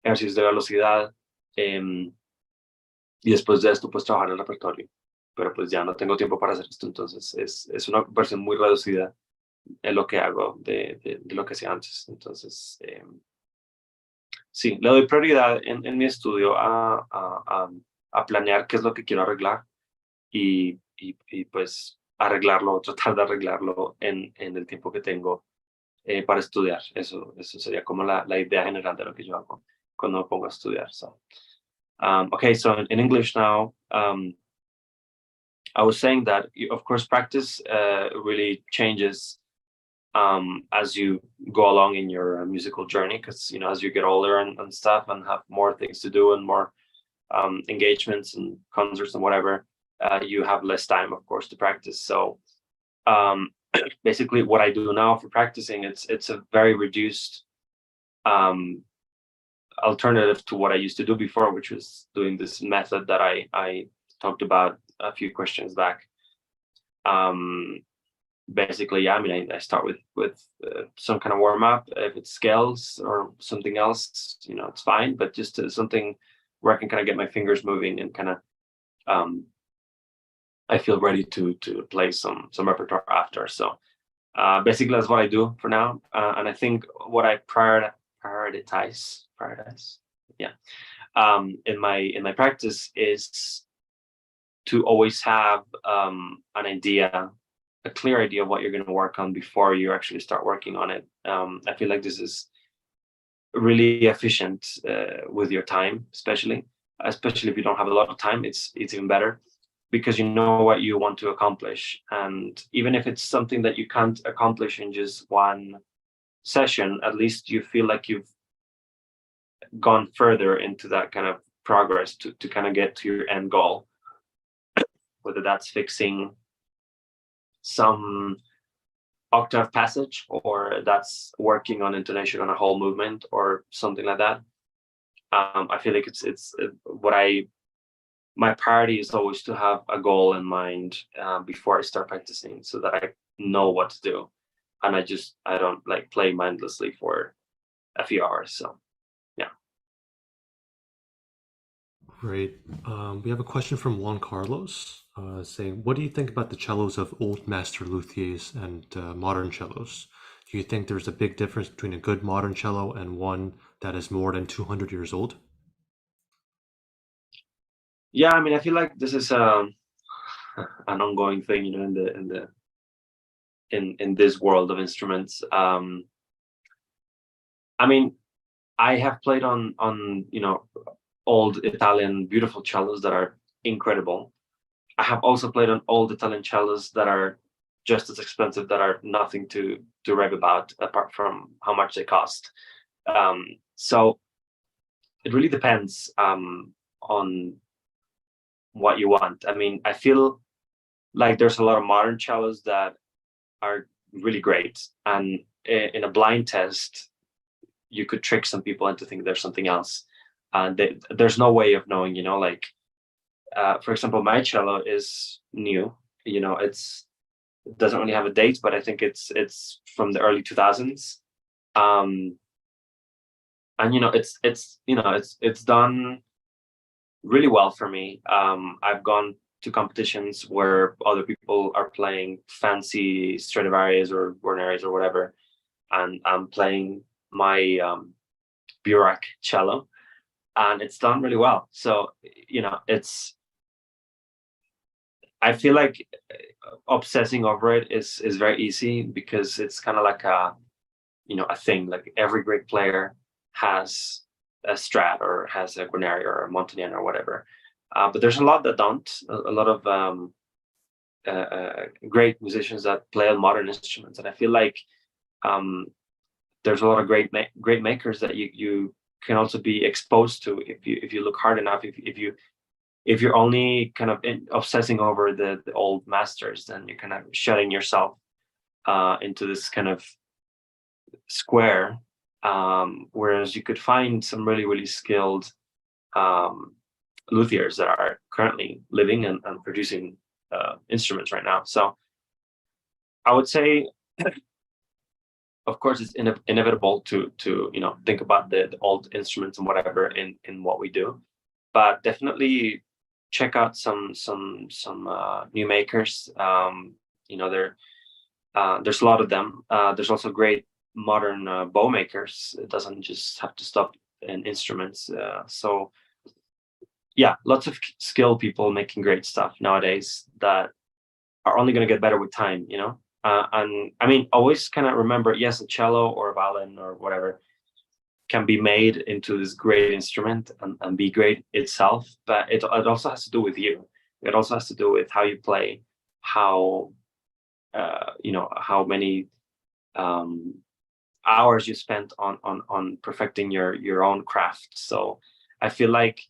ejercicios de velocidad. Y después de esto, pues trabajar en el repertorio. Pero pues ya no tengo tiempo para hacer esto, entonces es una versión muy reducida en lo que hago de lo que hacía antes. Entonces, sí, le doy prioridad en mi estudio a planear qué es lo que quiero arreglar y pues arreglarlo, tratar de arreglarlo en el tiempo que tengo para estudiar. Eso sería como la idea general de lo que yo hago cuando me pongo a estudiar. So, okay, so in English now, I was saying that, of course, practice really changes as you go along in your musical journey, because as you get older and stuff and have more things to do and more engagements and concerts and whatever, you have less time, of course, to practice. So basically, what I do now for practicing, it's a very reduced alternative to what I used to do before, which was doing this method that I talked about a few questions back. Basically, yeah, I mean, I start with some kind of warm up. If it's scales or something else, it's fine. But just something where I can kind of get my fingers moving and kind of, I feel ready to play some repertoire after. So basically, that's what I do for now. And I think what I prioritize, yeah, in my practice is to always have an idea, a clear idea of what you're going to work on before you actually start working on it. I feel like this is really efficient with your time, especially if you don't have a lot of time. It's even better because you know what you want to accomplish, and even if it's something that you can't accomplish in just one session, at least you feel like you've gone further into that kind of progress to kind of get to your end goal, whether that's fixing some octave passage or that's working on intonation on a whole movement or something like that. I feel like it's what my priority is always to have a goal in mind before I start practicing, so that I know what to do, and I don't like play mindlessly for a few hours. So yeah. Great. We have a question from Juan Carlos saying, what do you think about the cellos of old master luthiers and modern cellos? Do you think there's a big difference between a good modern cello and one that is more than 200 years old? Yeah, I mean, I feel like this is an ongoing thing, in this world of instruments. I mean, I have played on old Italian beautiful cellos that are incredible. I have also played on old Italian cellos that are just as expensive, that are nothing to rave about apart from how much they cost. So it really depends on what you want. I mean, I feel like there's a lot of modern cellos that are really great. And in a blind test, you could trick some people into thinking there's something else. And there's no way of knowing, you know, like, for example, my cello is new, you know, it doesn't really have a date, but I think it's from the early 2000s. And, you know, it's done really well for me. I've gone to competitions where other people are playing fancy Stradivarius or Guarneri's or whatever, and I'm playing my Burak cello, and it's done really well. So, you know, I feel like obsessing over it is very easy, because it's kind of like a, you know, a thing. Like every great player has a Strat or has a Guarneri or a Montanian or whatever. But there's a lot that don't. A lot of great musicians that play on modern instruments, and I feel like there's a lot of great makers that you can also be exposed to if you look hard enough. If you're only kind of obsessing over the old masters, then you're kind of shutting yourself into this kind of square. Whereas you could find some really skilled luthiers that are currently living and producing instruments right now. So I would say, of course, it's inevitable to you know, think about the old instruments and whatever in what we do, but definitely check out some new makers. You know, there's a lot of them. There's also great modern bow makers. It doesn't just have to stop in instruments. So yeah, lots of skilled people making great stuff nowadays that are only going to get better with time, you know. And I mean, always kind of remember, yes, a cello or a violin or whatever can be made into this great instrument and be great itself, but it also has to do with you. It also has to do with how you play, how you know, how many hours you spent on perfecting your own craft. So I feel like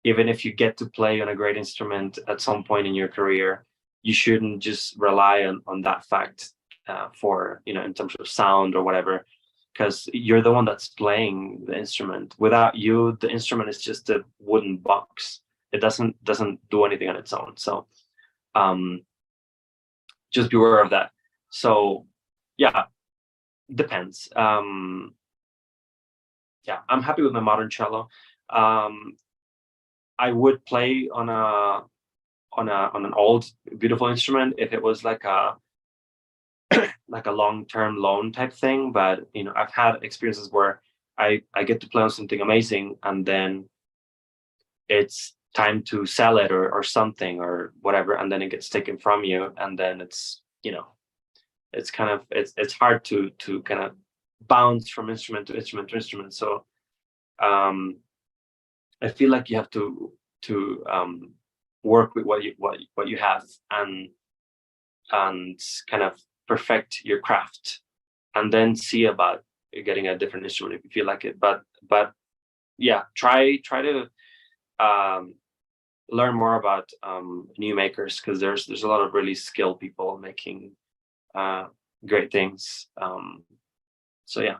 even if you get to play on a great instrument at some point in your career, you shouldn't just rely on that fact for, you know, in terms of sound or whatever, because you're the one that's playing the instrument. Without you, the instrument is just a wooden box. It doesn't do anything on its own. So just be aware of that. So yeah, depends. Yeah, I'm happy with my modern cello. I would play on an old beautiful instrument if it was like a like a long-term loan type thing. But you know, I've had experiences where I get to play on something amazing, and then it's time to sell it or something or whatever, and then it gets taken from you, and then it's, you know, it's kind of it's hard to kind of bounce from instrument to instrument to instrument. So I feel like you have to work with what you have and kind of perfect your craft, and then see about getting a different instrument if you feel like it. But yeah, try to learn more about new makers, because there's a lot of really skilled people making great things. So yeah.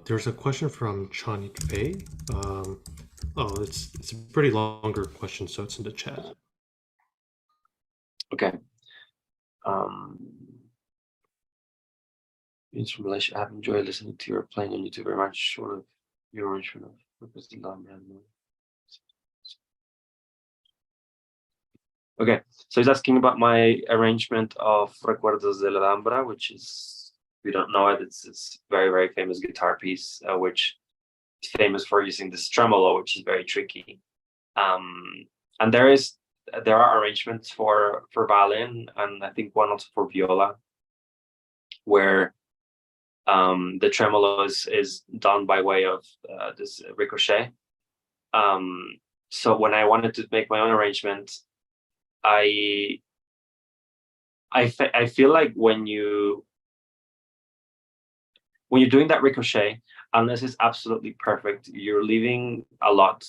There's a question from Chanik Fei. It's a pretty longer question, so it's in the chat. Okay. Instrumentation. I've enjoyed listening to your playing on YouTube very much. Short of your arrangement of requesting Okay, so he's asking about my arrangement of Recuerdos de la Alhambra, which is, if you don't know it, it's very famous guitar piece, which is famous for using this tremolo, which is very tricky. And there are arrangements for violin, and I think one also for viola, where the tremolo is done by way of this ricochet. So when I wanted to make my own arrangement, I feel like when you're doing that ricochet, unless it's absolutely perfect, you're leaving a lot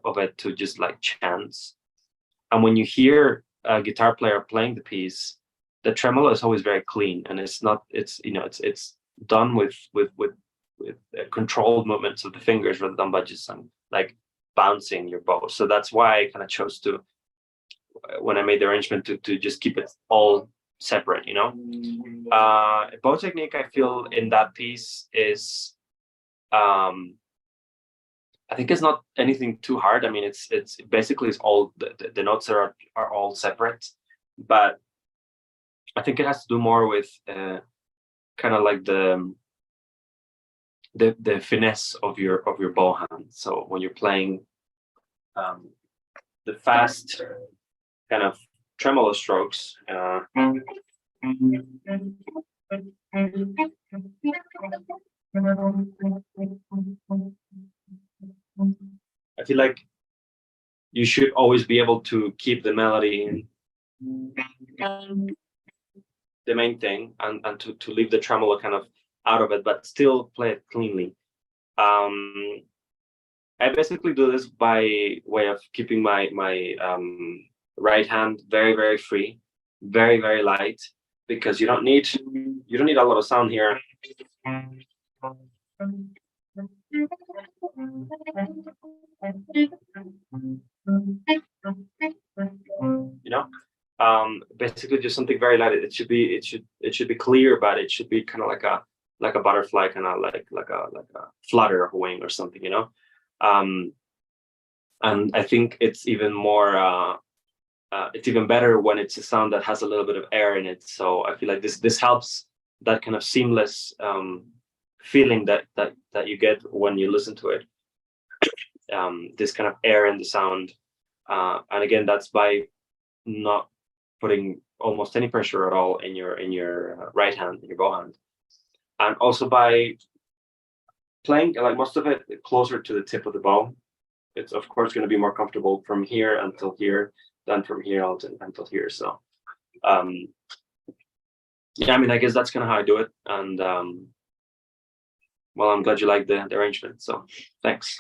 of it to just like chance. And when you hear a guitar player playing the piece, the tremolo is always very clean, and it's not, it's, you know, it's done with controlled movements of the fingers rather than by just like bouncing your bow. So that's why I kind of chose to, when I made the arrangement, to just keep it all separate, you know. Bow technique, I feel, in that piece is, I think it's not anything too hard. I mean, it's basically, it's all the notes are all separate, but I think it has to do more with kind of like the finesse of your bow hand. So when you're playing the fast kind of tremolo strokes, I feel like you should always be able to keep the melody in the main thing, and to leave the tremolo kind of out of it, but still play it cleanly. I basically do this by way of keeping my right hand very, very free, very, very light, because you don't need a lot of sound here. You know, basically just something very light. It should be clear, but it should be kind of like a butterfly, kind of like a flutter of a wing or something, you know. And I think it's even more it's even better when it's a sound that has a little bit of air in it. So I feel like this helps that kind of seamless feeling that you get when you listen to it. This kind of air in the sound, and again, that's by not putting almost any pressure at all in your right hand, in your bow hand, and also by playing like most of it closer to the tip of the bow. It's of course going to be more comfortable from here until here than from here until here. So yeah, I mean, I guess that's kind of how I do it. And well, I'm glad you like the arrangement, so thanks.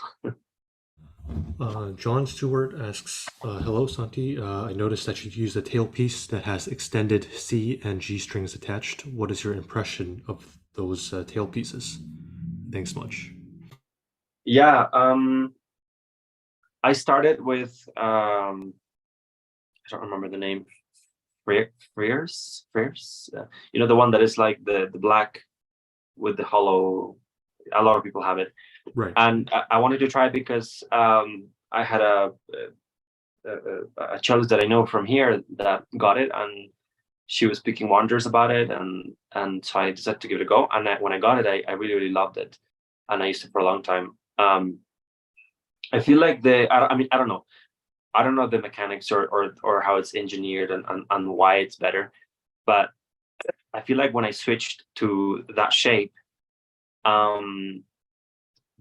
John Stewart asks, hello, Santi. I noticed that you use a tailpiece that has extended C and G strings attached. What is your impression of those tailpieces? Thanks much. Yeah, I started with, I don't remember the name, Frears? You know, the one that is like the black with the hollow. A lot of people have it. Right. And I wanted to try it because I had a cellist that I know from here that got it, and she was speaking wonders about it, and so I decided to give it a go. And when I got it, I really, really loved it, and I used it for a long time. I feel like I mean, I don't know the mechanics or how it's engineered and why it's better, but I feel like when I switched to that shape,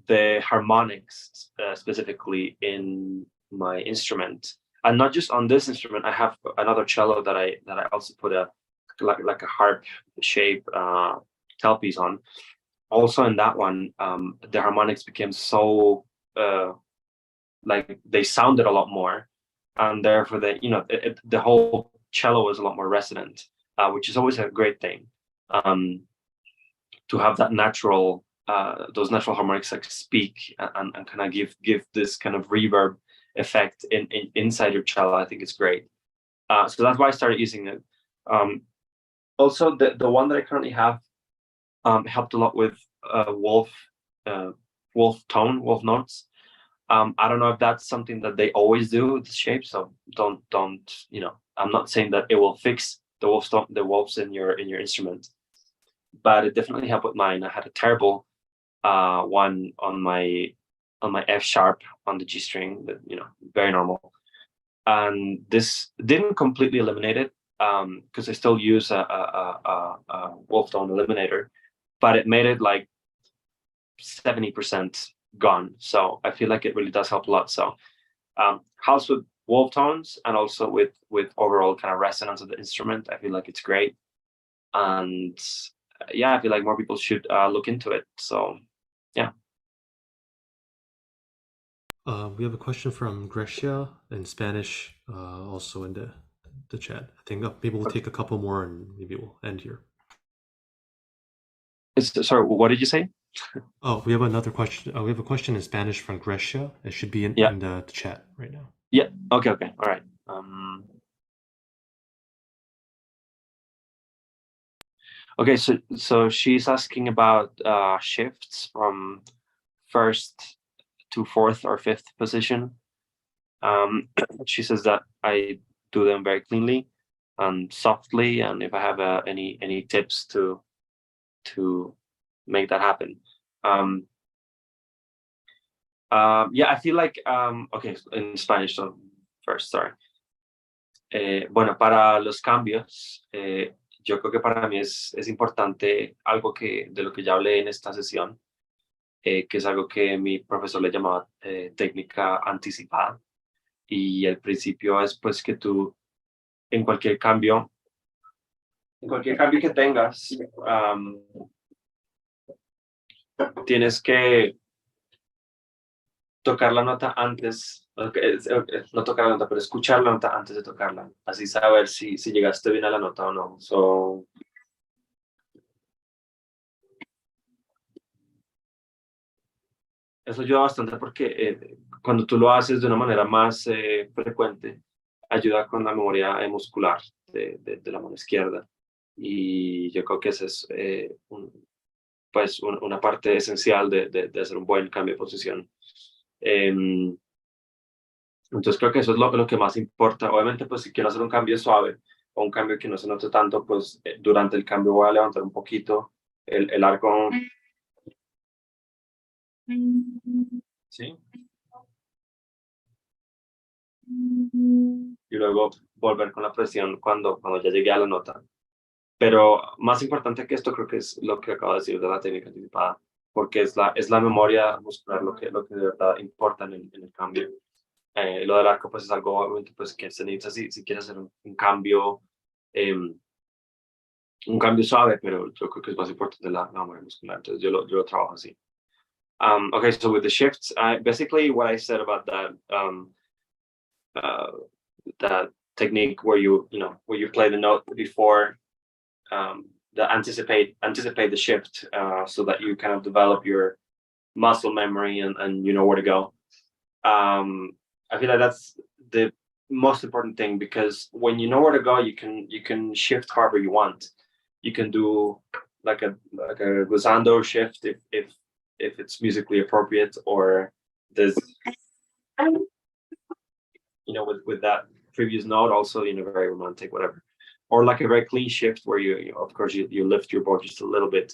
the harmonics specifically in my instrument, and not just on this instrument. I have another cello that I also put a like a harp shape tailpiece on. Also in that one, the harmonics became so like they sounded a lot more, and therefore the whole cello was a lot more resonant, which is always a great thing. To have that natural those natural harmonics like speak and kind of give this kind of reverb effect inside your cello. I think it's great. So that's why I started using it. Also, the one that I currently have helped a lot with wolf notes. I don't know if that's something that they always do with the shape. So don't you know? I'm not saying that it will fix the wolves in your instrument, but it definitely helped with mine. I had a terrible one on my F sharp on the G string, that, you know, very normal. And this didn't completely eliminate it, because I still use a wolf tone eliminator, but it made it like 70% gone. So I feel like it really does help a lot. So helps with wolf tones and also with overall kind of resonance of the instrument. I feel like it's great. And yeah, I feel like more people should look into it. So yeah. We have a question from Grecia in Spanish, also in the the chat. I think maybe we'll take a couple more and maybe we'll end here. Sorry, what did you say? Oh, we have another question. We have a question in Spanish from Grecia. It should be in the chat right now. Yeah. Okay. All right. Okay. So she's asking about shifts from first to fourth or fifth position. She says that I do them very cleanly and softly, and if I have any tips to make that happen. Yeah, I feel like okay, in Spanish. So first, sorry. Bueno, para los cambios, yo creo que para mí es importante algo de lo que ya hablé en esta sesión, que es algo que mi profesor le llamaba técnica anticipada. Y el principio es pues que tú en cualquier cambio que tengas, tienes que tocar la nota antes, no tocar la nota, pero escuchar la nota antes de tocarla, así saber si llegaste bien a la nota o no. Eso ayuda bastante porque cuando tú lo haces de una manera más frecuente, ayuda con la memoria muscular de la mano izquierda. Y yo creo que esa es una parte esencial de hacer un buen cambio de posición. Entonces creo que eso es lo que más importa. Obviamente, pues si quiero hacer un cambio suave o un cambio que no se note tanto, pues durante el cambio voy a levantar un poquito el arco. ¿Sí? Y luego volver con la presión cuando ya llegué a la nota. Pero más importante que esto creo que es lo que acabo de decir de la técnica anticipada, porque es la memoria muscular lo que de verdad importa en el cambio. Lo del arco pues es algo obviamente pues que se necesita si quieres hacer un cambio suave, pero yo creo que es más importante la memoria muscular. Entonces yo lo trabajo así. Okay, so with the shifts, basically what I said about that technique where you play the note before the anticipate the shift, so that you kind of develop your muscle memory and you know where to go. I feel like that's the most important thing, because when you know where to go, you can shift however you want. You can do like a glissando shift if it's musically appropriate, or there's with that previous note also very romantic, whatever, or like a very clean shift where you of course you lift your bow just a little bit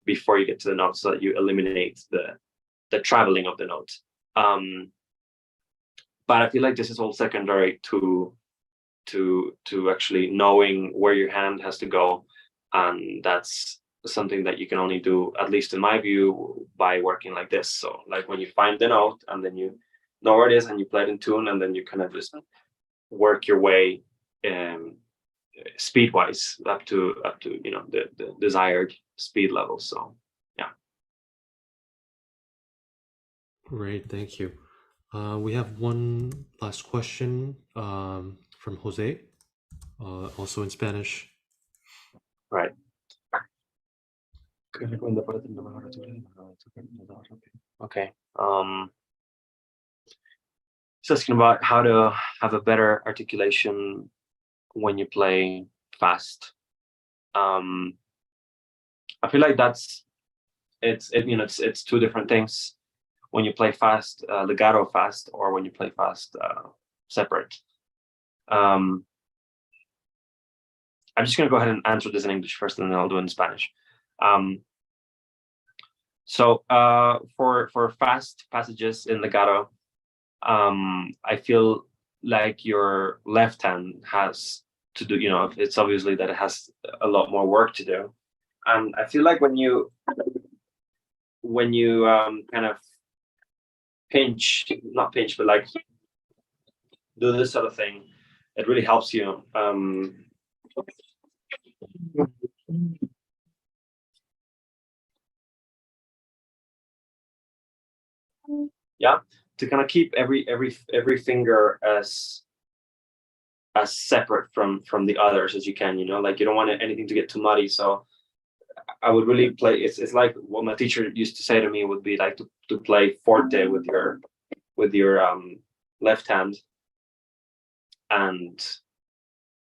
before you get to the note, so that you eliminate the traveling of the note. But I feel like this is all secondary to actually knowing where your hand has to go, and that's something that you can only do, at least in my view, by working like this. So like when you find the note and then you know where it is and you play it in tune, and then you kind of just work your way speed wise up to the desired speed level. So yeah. Great, thank you. We have one last question from Jose, also in Spanish. Right. Okay. It's asking about how to have a better articulation when you play fast. I feel like it's two different things. When you play fast, legato fast, or when you play fast, separate. I'm just going to go ahead and answer this in English first, and then I'll do it in Spanish. So for fast passages in legato, I feel like your left hand has to do, it's obviously that it has a lot more work to do. And I feel like when you kind of not pinch, but like do this sort of thing, it really helps you. Yeah, to kind of keep every finger as as separate from the others as you can, you know, like you don't want anything to get too muddy. So I would really play, it's like what my teacher used to say to me would be like to play forte with your left hand, and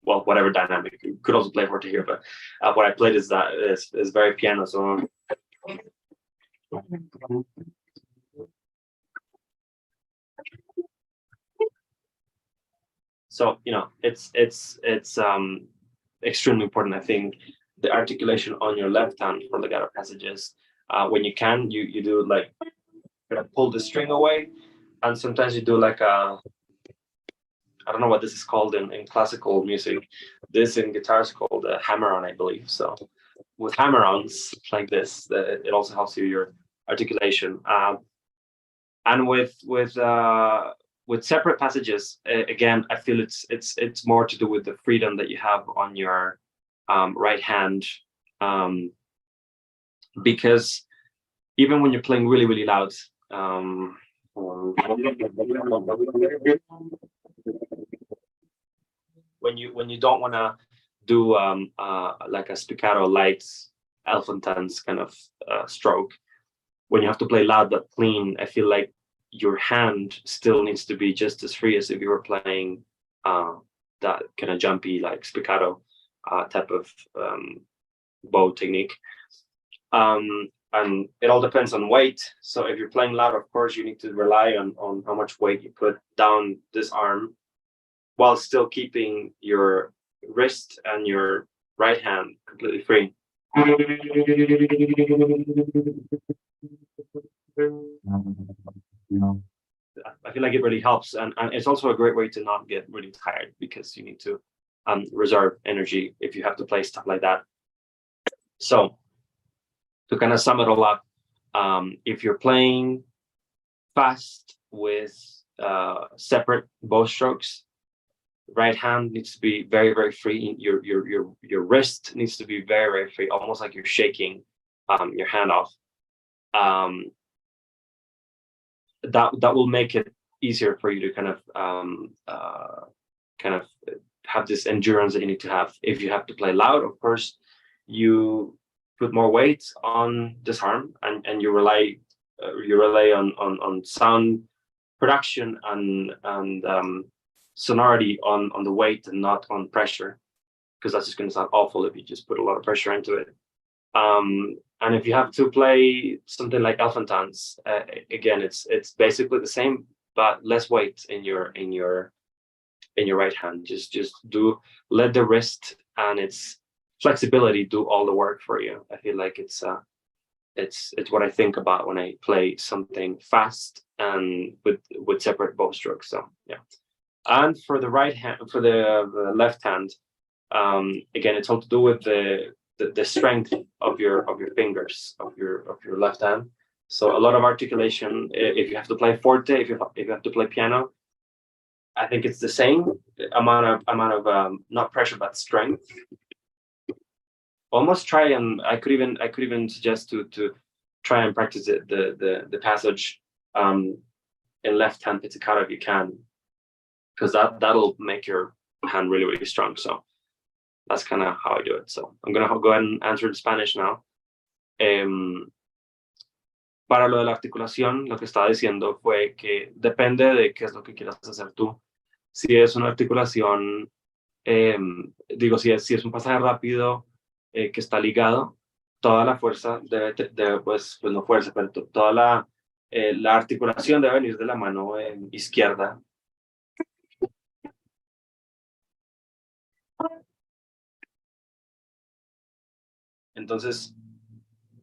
well, whatever dynamic. You could also play forte here, but what I played is very piano. So you know, it's extremely important. I think the articulation on your left hand for legato passages. When you can, you do like pull the string away, and sometimes you do like a, I don't know what this is called in classical music. This in guitar is called a hammer-on, I believe. So with hammer-ons like this, it also helps your articulation. And with separate passages, again, I feel it's more to do with the freedom that you have on your right hand, because even when you're playing really, really loud, when you don't want to do like a spiccato light elephantines kind of stroke, when you have to play loud but clean, I feel like your hand still needs to be just as free as if you were playing that kind of jumpy like spiccato type of bow technique. And it all depends on weight. So if you're playing loud, of course, you need to rely on how much weight you put down this arm, while still keeping your wrist and your right hand completely free. I feel like it really helps, and it's also a great way to not get really tired, because you need to reserve energy if you have to play stuff like that. So to kind of sum it all up, if you're playing fast with separate bow strokes, right hand needs to be very, very free. Your wrist needs to be very, very free, almost like you're shaking your hand off. That will make it easier for you to kind of have this endurance that you need to have. If you have to play loud, of course, you put more weight on this arm, and you rely on sound production and sonority on the weight and not on pressure, because that's just going to sound awful if you just put a lot of pressure into it. And if you have to play something like elephantines, again, it's basically the same but less weight in your right hand. Just let the wrist and its flexibility do all the work for you. I feel like it's what I think about when I play something fast and with separate bow strokes. So yeah. And for the right hand, for the left hand, again, it's all to do with the strength of your fingers of your left hand. So a lot of articulation. If you have to play forte, if you have to play piano, I think it's the same amount of not pressure but strength. Almost try, and I could even suggest to try and practice the passage in left hand pizzicato if you can, because that'll make your hand really, really strong. So that's kind of how I do it. So I'm gonna go ahead and answer in Spanish now. Para lo de la articulación, lo que estaba diciendo fue que depende de qué es lo que quieras hacer tú. Si es una articulación, si es un pasaje rápido que está ligado, toda la fuerza debe pues no fuerza, pero toda la articulación debe venir de la mano izquierda. Entonces,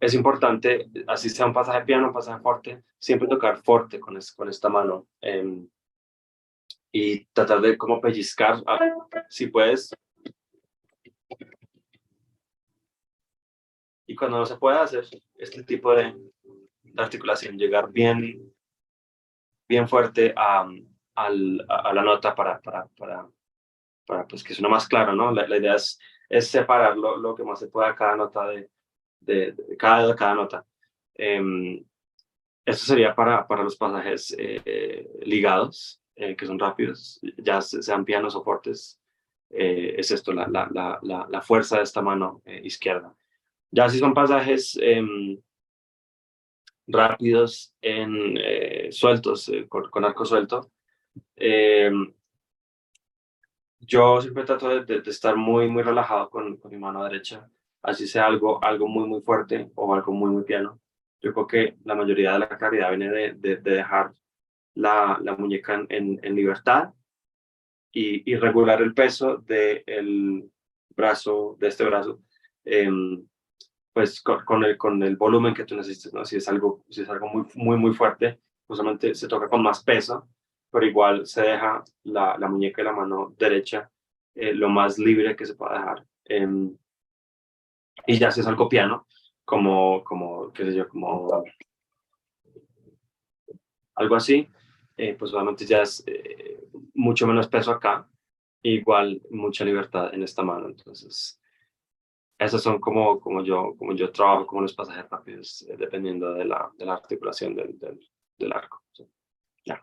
es importante, así sea un pasaje piano, un pasaje forte, siempre tocar forte con esta mano. Y tratar de como pellizcar, si puedes. Y cuando no se puede hacer este tipo de articulación, llegar bien fuerte a la nota para pues que suene más claro, ¿no? La idea es separar lo que más se pueda cada nota de cada nota. Esto sería para los pasajes ligados, que son rápidos, ya sean pianos o fortes. es esto, la fuerza de esta mano izquierda. Ya si son pasajes rápidos sueltos, con arco suelto, yo siempre trato de estar muy relajado con mi mano derecha, así sea algo muy fuerte o algo muy piano. Yo creo que la mayoría de la claridad viene de dejar la muñeca en libertad y regular el peso del brazo, de este brazo, pues con el volumen que tú necesites, ¿no? Si es algo muy fuerte, usualmente se toca con más peso, pero igual se deja la muñeca y la mano derecha lo más libre que se pueda dejar. Y ya si es algo piano, qué sé yo, como algo así, pues obviamente ya es mucho menos peso acá, e igual mucha libertad en esta mano. Entonces, esos son como yo trabajo como los pasajes rápidos, dependiendo de la articulación del arco. So, yeah.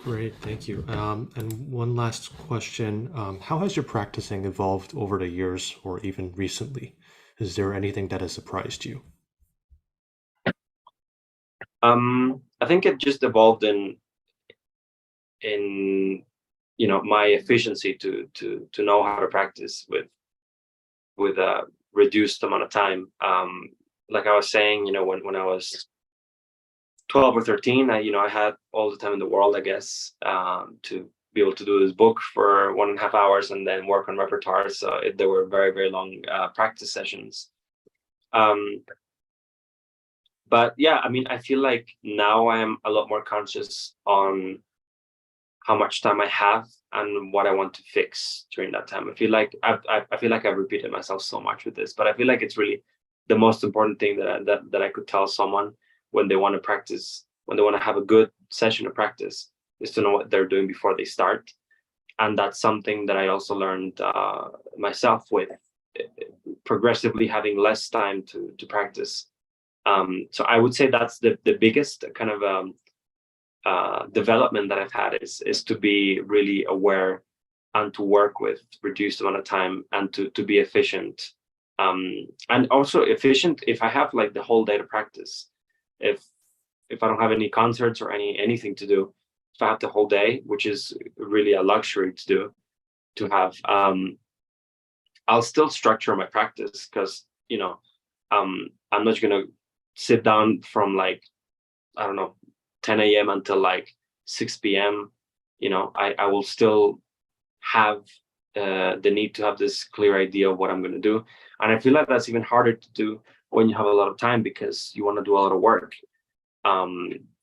Great, thank you. And one last question. How has your practicing evolved over the years or even recently? Is there anything that has surprised you? I think it just evolved in my efficiency to know how to practice with a reduced amount of time. Like I was saying, when I was 12 or 13, I had all the time in the world, I guess, to be able to do this book for 1.5 hours and then work on repertoire. So there were very long practice sessions. But yeah, I mean, I feel like now I am a lot more conscious on how much time I have and what I want to fix during that time. I feel like I've repeated myself so much with this, but I feel like it's really the most important thing that I could tell someone when they want to practice, when they want to have a good session of practice, is to know what they're doing before they start. And that's something that I also learned myself with progressively having less time to practice. So I would say that's the biggest kind of development that I've had is to be really aware and to work with reduced amount of time and to be efficient. And also efficient if I have like the whole day to practice. If I don't have any concerts or anything to do, if I have the whole day, which is really a luxury to have, I'll still structure my practice because I'm not gonna sit down from like, I don't know, 10 a.m. until like 6 p.m. I will still have the need to have this clear idea of what I'm going to do. And I feel like that's even harder to do when you have a lot of time because you want to do a lot of work.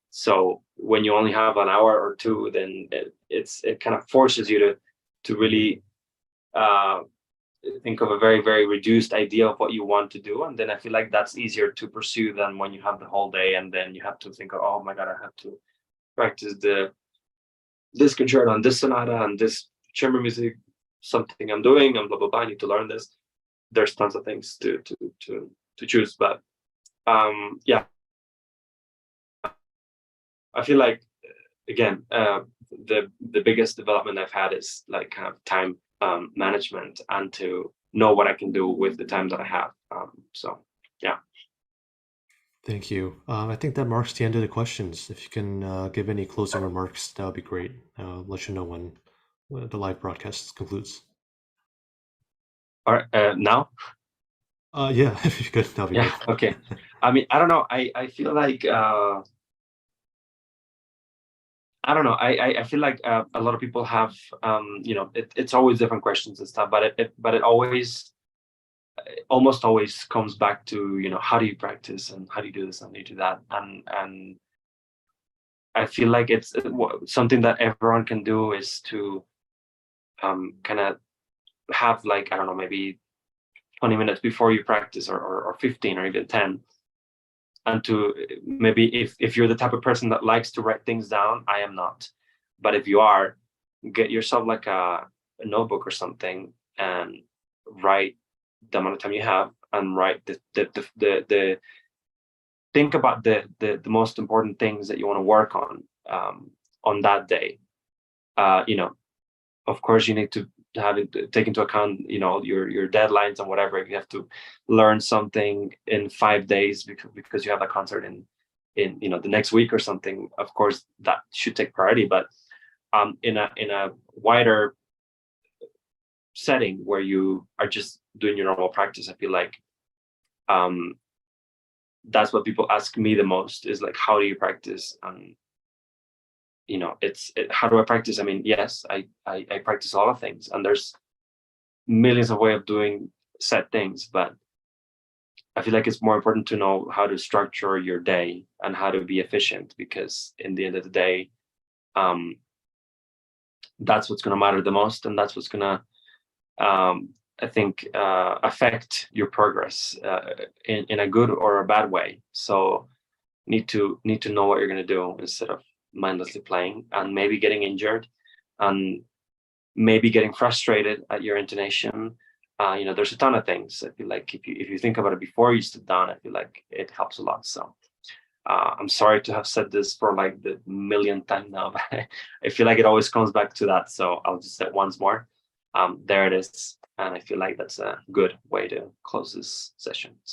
So when you only have an hour or two, then it kind of forces you to really think of a very reduced idea of what you want to do. And then I feel like that's easier to pursue than when you have the whole day and then you have to think of, oh my God, I have to practice this concerto and this sonata and this chamber music, something I'm doing and blah, blah, blah. I need to learn this. There's tons of things to choose. But yeah, I feel like, again, the biggest development I've had is like kind of time management and to know what I can do with the time that I have. So yeah. Thank you. I think that marks the end of the questions. If you can give any closing remarks, that would be great. Let you know when the live broadcast concludes. All right, now? Yeah, if you could, that'd be Yeah, great. okay. I mean, I don't know. I feel like I don't know. I feel like a lot of people have it's always different questions and stuff, but it almost always comes back to how do you practice and how do you do this and how do you do that, and I feel like it's something that everyone can do is to kind of have like, I don't know, maybe 20 minutes before you practice or 15 or even 10, and to maybe if you're the type of person that likes to write things down. I am not, but if you are, get yourself like a notebook or something and write the amount of time you have and write the think about the most important things that you want to work on that day. of course, you need to take into account, your deadlines and whatever. If you have to learn something in 5 days because you have a concert in the next week or something, of course that should take priority. But in a wider setting where you are just doing your normal practice, I feel like that's what people ask me the most, is like, how do you practice? How do I practice? I mean, yes, I practice a lot of things, and there's millions of ways of doing set things, but I feel like it's more important to know how to structure your day and how to be efficient, because in the end of the day, that's what's going to matter the most, and that's what's going to, I think, affect your progress in a good or a bad way. So need to know what you're going to do instead of mindlessly playing and maybe getting injured and maybe getting frustrated at your intonation. There's a ton of things. I feel like if you think about it before you sit down, I feel like it helps a lot. So I'm sorry to have said this for like the millionth time now, but I feel like it always comes back to that. So I'll just say it once more. There it is. And I feel like that's a good way to close this session. So